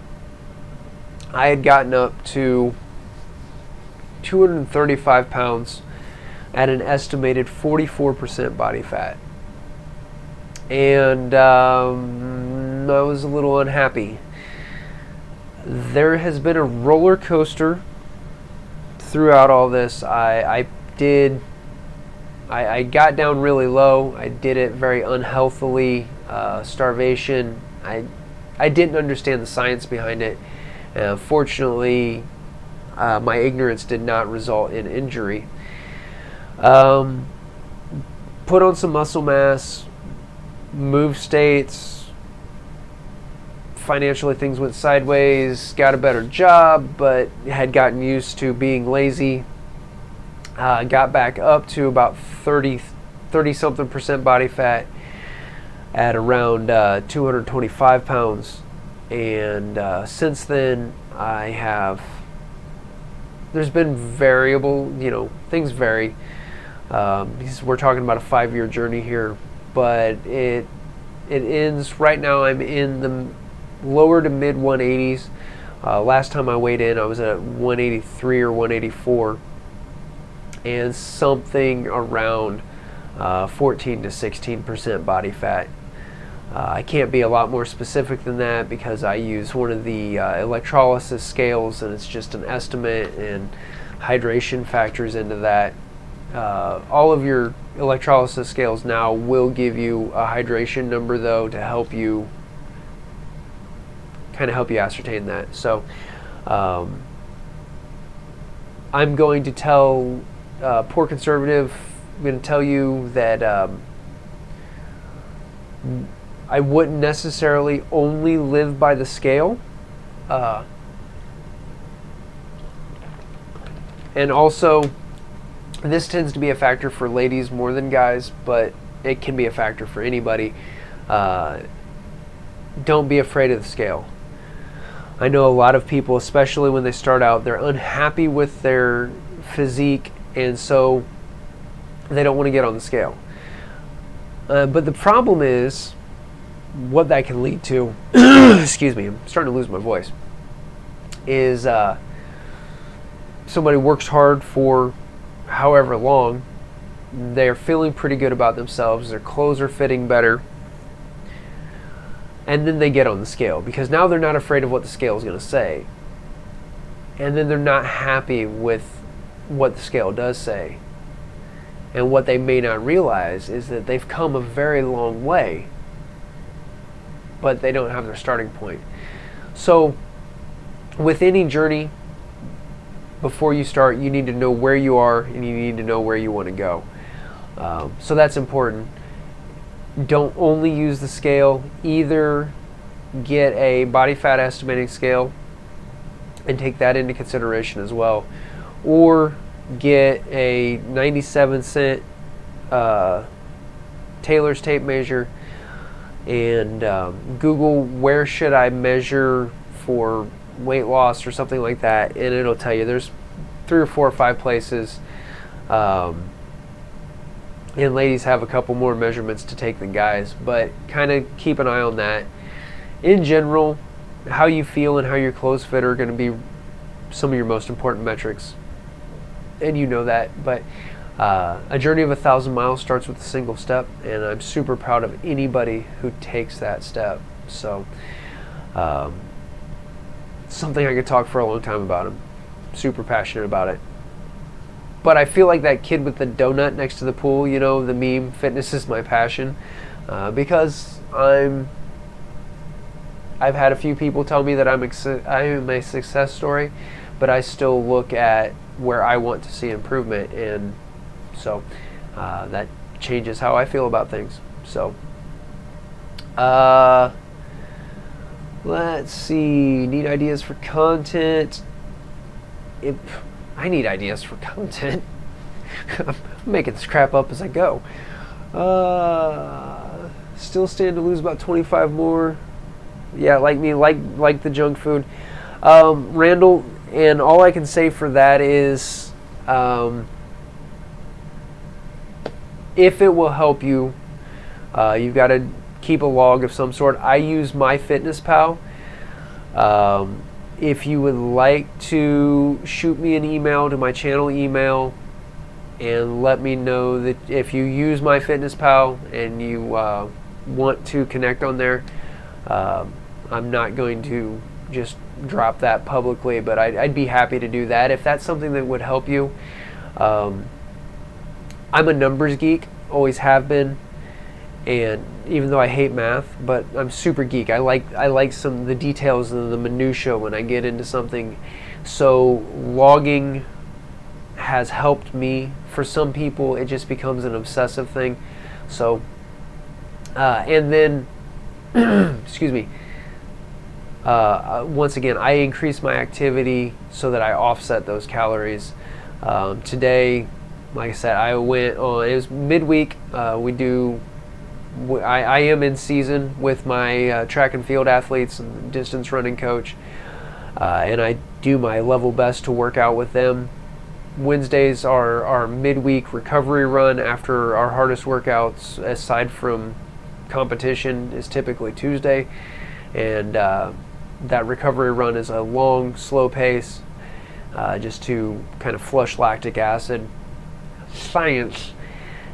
I had gotten up to 235 pounds at an estimated 44% body fat. And I was a little unhappy. There has been a roller coaster throughout all this. I got down really low. I did it very unhealthily, starvation. I didn't understand the science behind it. Fortunately, my ignorance did not result in injury. Put on some muscle mass, moved states, financially things went sideways, got a better job, but had gotten used to being lazy. Got back up to about 30-something% body fat at around 225 pounds. And since then, there's been variable, things vary. Because we're talking about a 5-year journey here, but it ends, right now I'm in the lower to mid 180s. Last time I weighed in, I was at 183 or 184, and something around 14 to 16% body fat. I can't be a lot more specific than that because I use one of the electrolysis scales, and it's just an estimate, and hydration factors into that. All of your electrolysis scales now will give you a hydration number, though, to help you ascertain that. So I'm going to tell Poor Conservative, I'm going to tell you that I wouldn't necessarily only live by the scale. And also, this tends to be a factor for ladies more than guys, but it can be a factor for anybody. Don't be afraid of the scale. I know a lot of people, especially when they start out, they're unhappy with their physique, and so they don't want to get on the scale. But the problem is, what that can lead to, excuse me, I'm starting to lose my voice, is somebody works hard for however long, they're feeling pretty good about themselves, their clothes are fitting better, and then they get on the scale because now they're not afraid of what the scale is going to say, and then they're not happy with what the scale does say. And what they may not realize is that they've come a very long way, but they don't have their starting point. So with any journey, before you start, you need to know where you are, and you need to know where you want to go. So that's important. Don't only use the scale. Either get a body fat estimating scale and take that into consideration as well, or get a 97-cent Taylor's tape measure and Google where should I measure for weight loss or something like that, and it'll tell you there's 3 or 4 or 5 places. And ladies have a couple more measurements to take than guys, but kind of keep an eye on that. In general, how you feel and how your clothes fit are going to be some of your most important metrics, and you know that. But a journey of 1,000 miles starts with a single step, and I'm super proud of anybody who takes that step. So something I could talk for a long time about. I'm super passionate about it. But I feel like that kid with the donut next to the pool, you know, the meme, fitness is my passion, because I've had a few people tell me that I'm a success story, but I still look at where I want to see improvement, and so that changes how I feel about things. So let's see, need ideas for content. I need ideas for content. I'm making this crap up as I go. Still stand to lose about 25 more. Yeah, like me, like the junk food. Randall, and all I can say for that is, if it will help you, you've got to keep a log of some sort. I use MyFitnessPal. If you would like to shoot me an email to my channel email and let me know that if you use MyFitnessPal and you want to connect on there, I'm not going to just drop that publicly, but I'd be happy to do that if that's something that would help you. I'm a numbers geek, always have been, and even though I hate math, but I'm super geek. I like some of the details and the minutia when I get into something. So logging has helped me. For some people, it just becomes an obsessive thing. So, and then, excuse me. Once again, I increase my activity so that I offset those calories. Today, like I said, I went on. It was midweek. I am in season with my track and field athletes and distance running coach, and I do my level best to work out with them. Wednesdays are our midweek recovery run after our hardest workouts, aside from competition, is typically Tuesday, and that recovery run is a long, slow pace, just to kind of flush lactic acid. Science.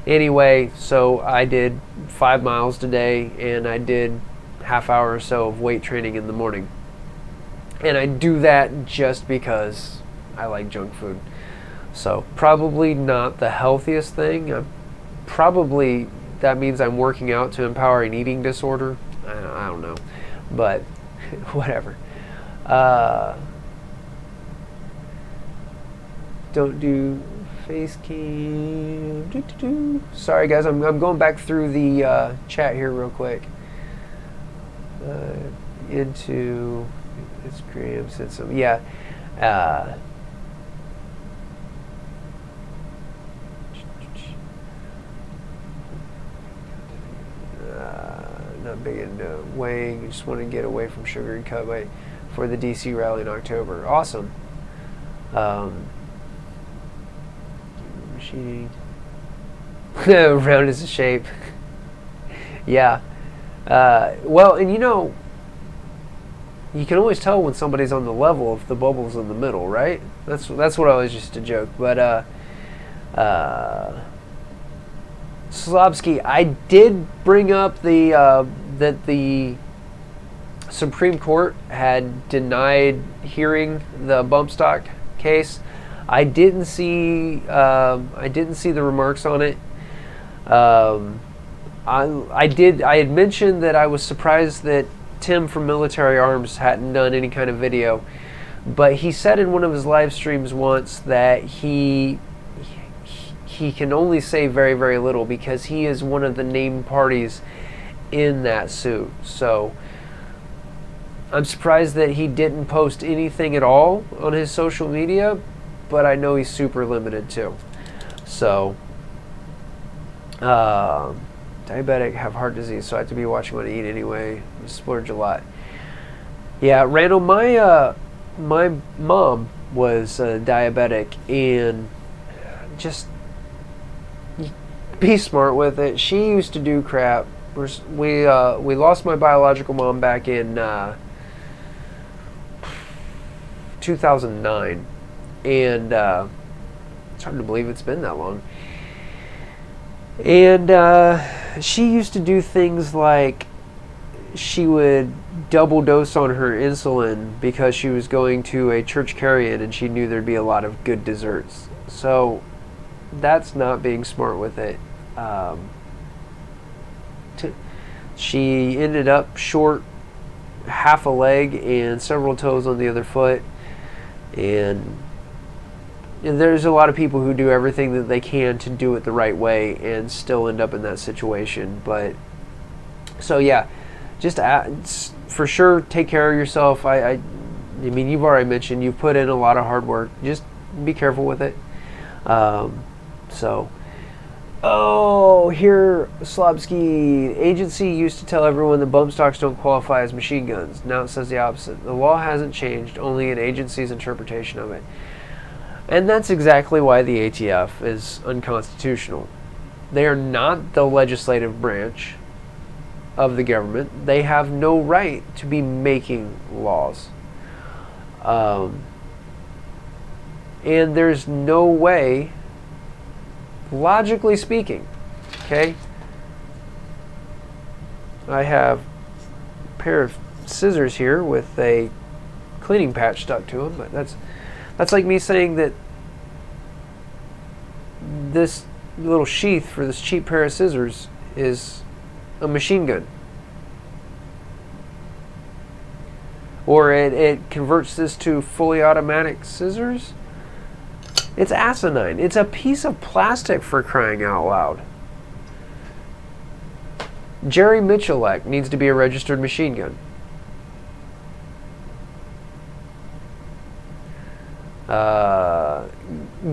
Anyway, so I did 5 miles today, and I did half hour or so of weight training in the morning. And I do that just because I like junk food. So probably not the healthiest thing. That means I'm working out to empower an eating disorder. I don't know, but whatever. Don't do face cam. Sorry guys, I'm going back through the chat here real quick. Into Instagram, said some, yeah. Not big into weighing. Just want to get away from sugar and cut weight for the DC rally in October. Awesome. Machining. Round is a shape. Yeah. Well, and you know, you can always tell when somebody's on the level if the bubble's in the middle, right? That's what I was just a joke. But Slobsky, I did bring up the that the Supreme Court had denied hearing the bump stock case. I didn't see the remarks on it. I had mentioned that I was surprised that Tim from Military Arms hadn't done any kind of video, but he said in one of his live streams once that he can only say very, very little because he is one of the named parties in that suit. So I'm surprised that he didn't post anything at all on his social media, but I know he's super limited too. So, diabetic, have heart disease, so I have to be watching what I eat anyway. I splurge a lot. Yeah, Randall, my mom was diabetic, and just be smart with it. She used to do crap. We lost my biological mom back in 2009, and it's hard to believe it's been that long. And she used to do things like she would double dose on her insulin because she was going to a church carry-in and she knew there'd be a lot of good desserts. So that's not being smart with it. She ended up short half a leg and several toes on the other foot. And there's a lot of people who do everything that they can to do it the right way and still end up in that situation. But so yeah, just for sure take care of yourself. I mean, you've already mentioned you've put in a lot of hard work. Just be careful with it. Here, Slobsky, agency used to tell everyone that bump stocks don't qualify as machine guns. Now it says the opposite. The law hasn't changed, only an agency's interpretation of it. And that's exactly why the ATF is unconstitutional. They are not the legislative branch of the government. They have no right to be making laws. And there's no way, logically speaking, okay, I have a pair of scissors here with a cleaning patch stuck to them, but that's like me saying that this little sheath for this cheap pair of scissors is a machine gun. Or it converts this to fully automatic scissors. It's asinine. It's a piece of plastic, for crying out loud. Jerry Michalek needs to be a registered machine gun.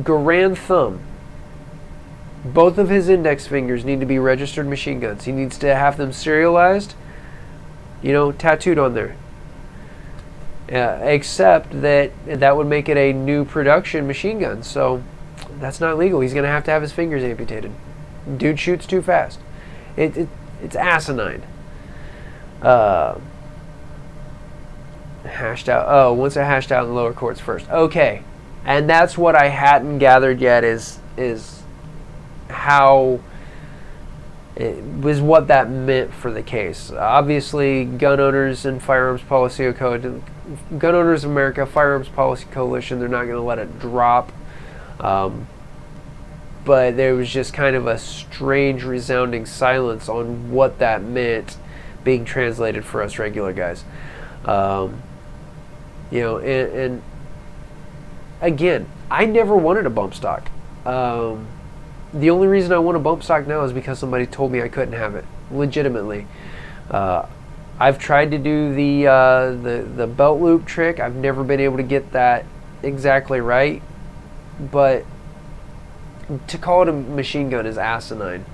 Garand Thumb. Both of his index fingers need to be registered machine guns. He needs to have them serialized, tattooed on there. Except that would make it a new production machine gun. So that's not legal. He's going to have his fingers amputated. Dude shoots too fast. It's asinine. Hashed out. Oh, once I hashed out in the lower courts first. Okay. And that's what I hadn't gathered yet is how it was, what that meant for the case. Obviously, Gun Owners and Firearms Policy Code, Gun Owners of America, Firearms Policy Coalition, they're not going to let it drop. But there was just kind of a strange, resounding silence on what that meant being translated for us regular guys. And again, I never wanted a bump stock. The only reason I want a bump stock now is because somebody told me I couldn't have it, legitimately. I've tried to do the belt loop trick. I've never been able to get that exactly right, but to call it a machine gun is asinine.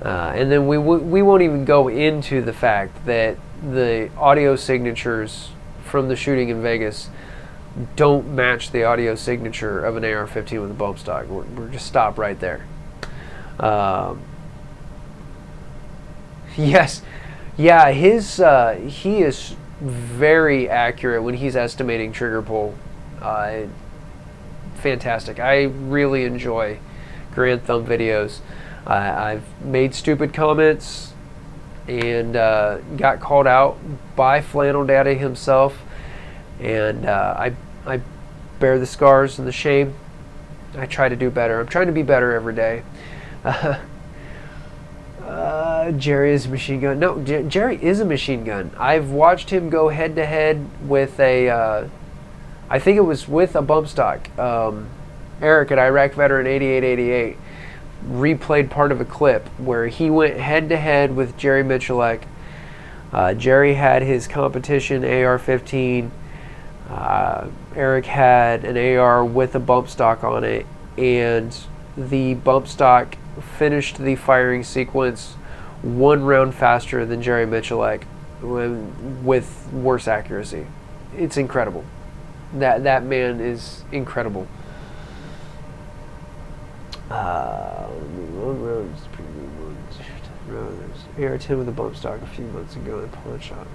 And then we won't even go into the fact that the audio signatures from the shooting in Vegas don't match the audio signature of an AR-15 with a bump stock. We're just stop right there. Yes, yeah, he is very accurate when he's estimating trigger pull. Fantastic. I really enjoy Grand Thumb videos. I've made stupid comments and got called out by Flannel Daddy himself, and I bear the scars and the shame. I try to do better. I'm trying to be better every day. Jerry is a machine gun. No, Jerry is a machine gun. I've watched him go head to head with I think it was with a bump stock. Eric, an Iraq veteran, 8888, replayed part of a clip where he went head to head with Jerry Michalek. Jerry had his competition AR-15. Eric had an AR with a bump stock on it, and the bump stock finished the firing sequence 1 round faster than Jerry Michalek with worse accuracy. It's incredible. That man is incredible. AR-10 with a bump stock a few months ago in pawn shop.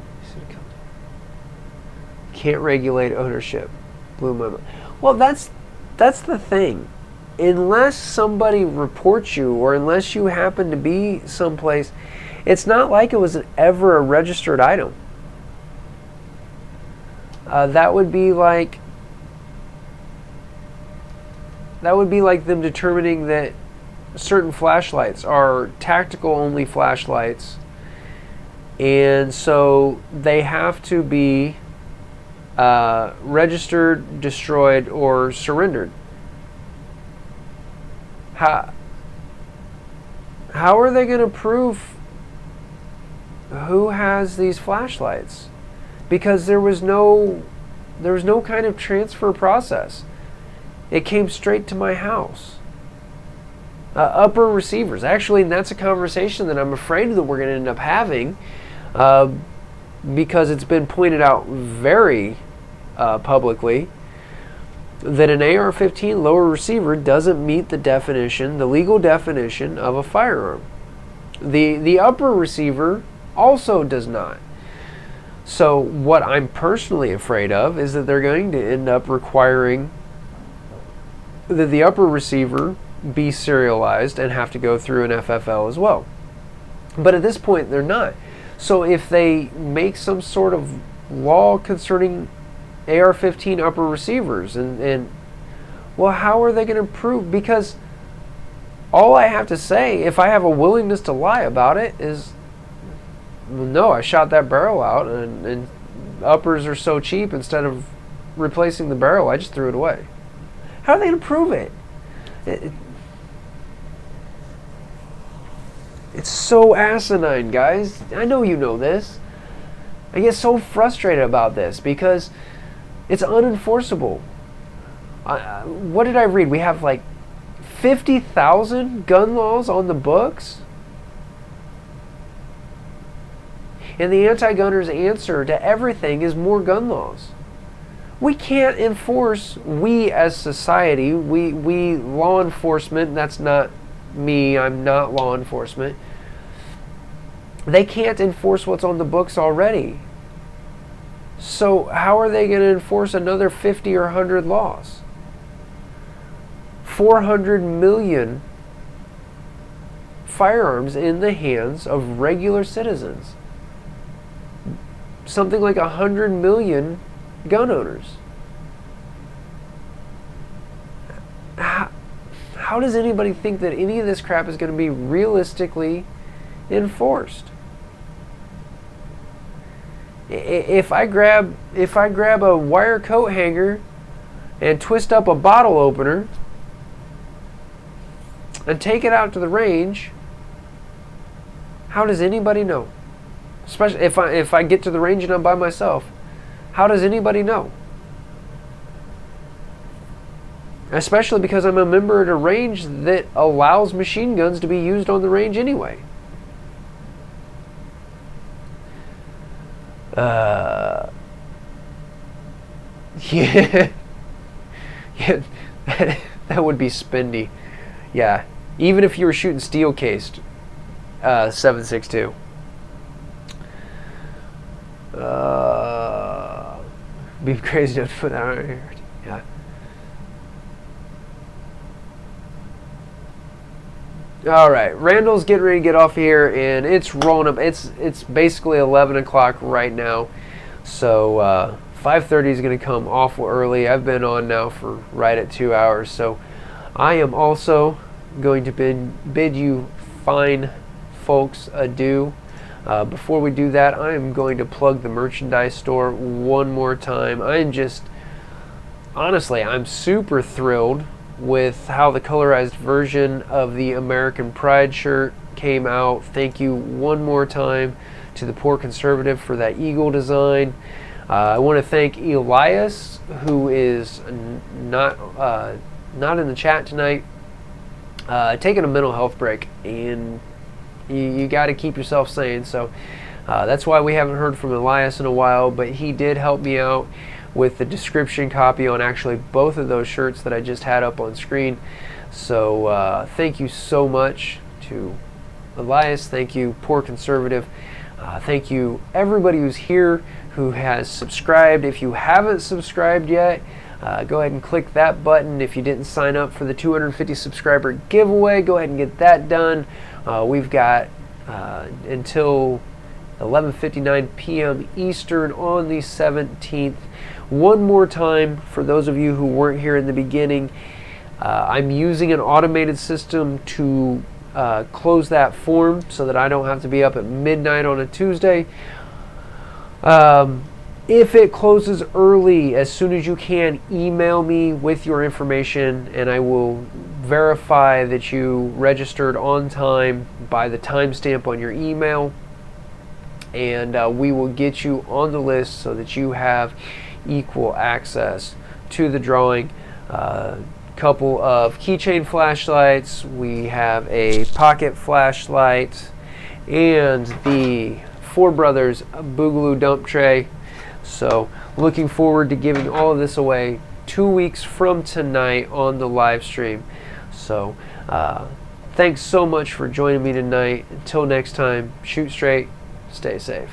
Can't regulate ownership. Blew my mind. Well, that's the thing. Unless somebody reports you, or unless you happen to be someplace, it's not like it was ever a registered item. That would be like them determining that certain flashlights are tactical only flashlights, and so they have to be registered, destroyed, or surrendered. How are they going to prove who has these flashlights? Because there was no kind of transfer process. It came straight to my house. Upper receivers. Actually, and that's a conversation that I'm afraid that we're going to end up having, because it's been pointed out very publicly that an AR-15 lower receiver doesn't meet the definition, the legal definition of a firearm. The upper receiver also does not. So what I'm personally afraid of is that they're going to end up requiring that the upper receiver be serialized and have to go through an FFL as well. But at this point, they're not. So if they make some sort of law concerning AR-15 upper receivers, and well, how are they going to prove? Because all I have to say, if I have a willingness to lie about it, is no, I shot that barrel out, and uppers are so cheap, instead of replacing the barrel, I just threw it away. How are they going to prove it? It's so asinine, guys. I know you know this. I get so frustrated about this because it's unenforceable. What did I read? We have like 50,000 gun laws on the books. And the anti-gunner's answer to everything is more gun laws. We can't enforce, we as society, we law enforcement, that's not me, I'm not law enforcement. They can't enforce what's on the books already. So how are they going to enforce another 50 or 100 laws? 400 million firearms in the hands of regular citizens. Something like 100 million gun owners. How does anybody think that any of this crap is going to be realistically enforced? If I grab a wire coat hanger and twist up a bottle opener and take it out to the range, how does anybody know? Especially if I get to the range and I'm by myself, how does anybody know? Especially because I'm a member at a range that allows machine guns to be used on the range anyway. Yeah, that would be spendy. Yeah, even if you were shooting steel cased 7.62. Be crazy to put that on here. Yeah. All right, Randall's getting ready to get off here, and it's rolling up. It's basically 11 o'clock right now, so 5:30 is going to come awful early. I've been on now for right at 2 hours, so I am also going to bid you fine folks adieu. Before we do that, I am going to plug the merchandise store one more time. Honestly, I'm super thrilled with how the colorized version of the American Pride shirt came out. Thank you one more time to the Poor Conservative for that eagle design. I want to thank Elias, who is not in the chat tonight, taking a mental health break, and you got to keep yourself sane. So that's why we haven't heard from Elias in a while, but he did help me out with the description copy on actually both of those shirts that I just had up on screen. So thank you so much to Elias. Thank you, Poor Conservative. Thank you everybody who's here who has subscribed. If you haven't subscribed yet, go ahead and click that button. If you didn't sign up for the 250 subscriber giveaway, go ahead and get that done. We've got until 11:59 p.m. Eastern on the 17th. One more time, for those of you who weren't here in the beginning, I'm using an automated system to close that form so that I don't have to be up at midnight on a Tuesday. If it closes early, as soon as you can, email me with your information and I will verify that you registered on time by the timestamp on your email, and we will get you on the list so that you have equal access to the drawing. Couple of keychain flashlights, we have a pocket flashlight, and the Four Brothers Boogaloo dump tray. So looking forward to giving all of this away 2 weeks from tonight on the live stream. So thanks so much for joining me tonight. Until next time, shoot straight, stay safe.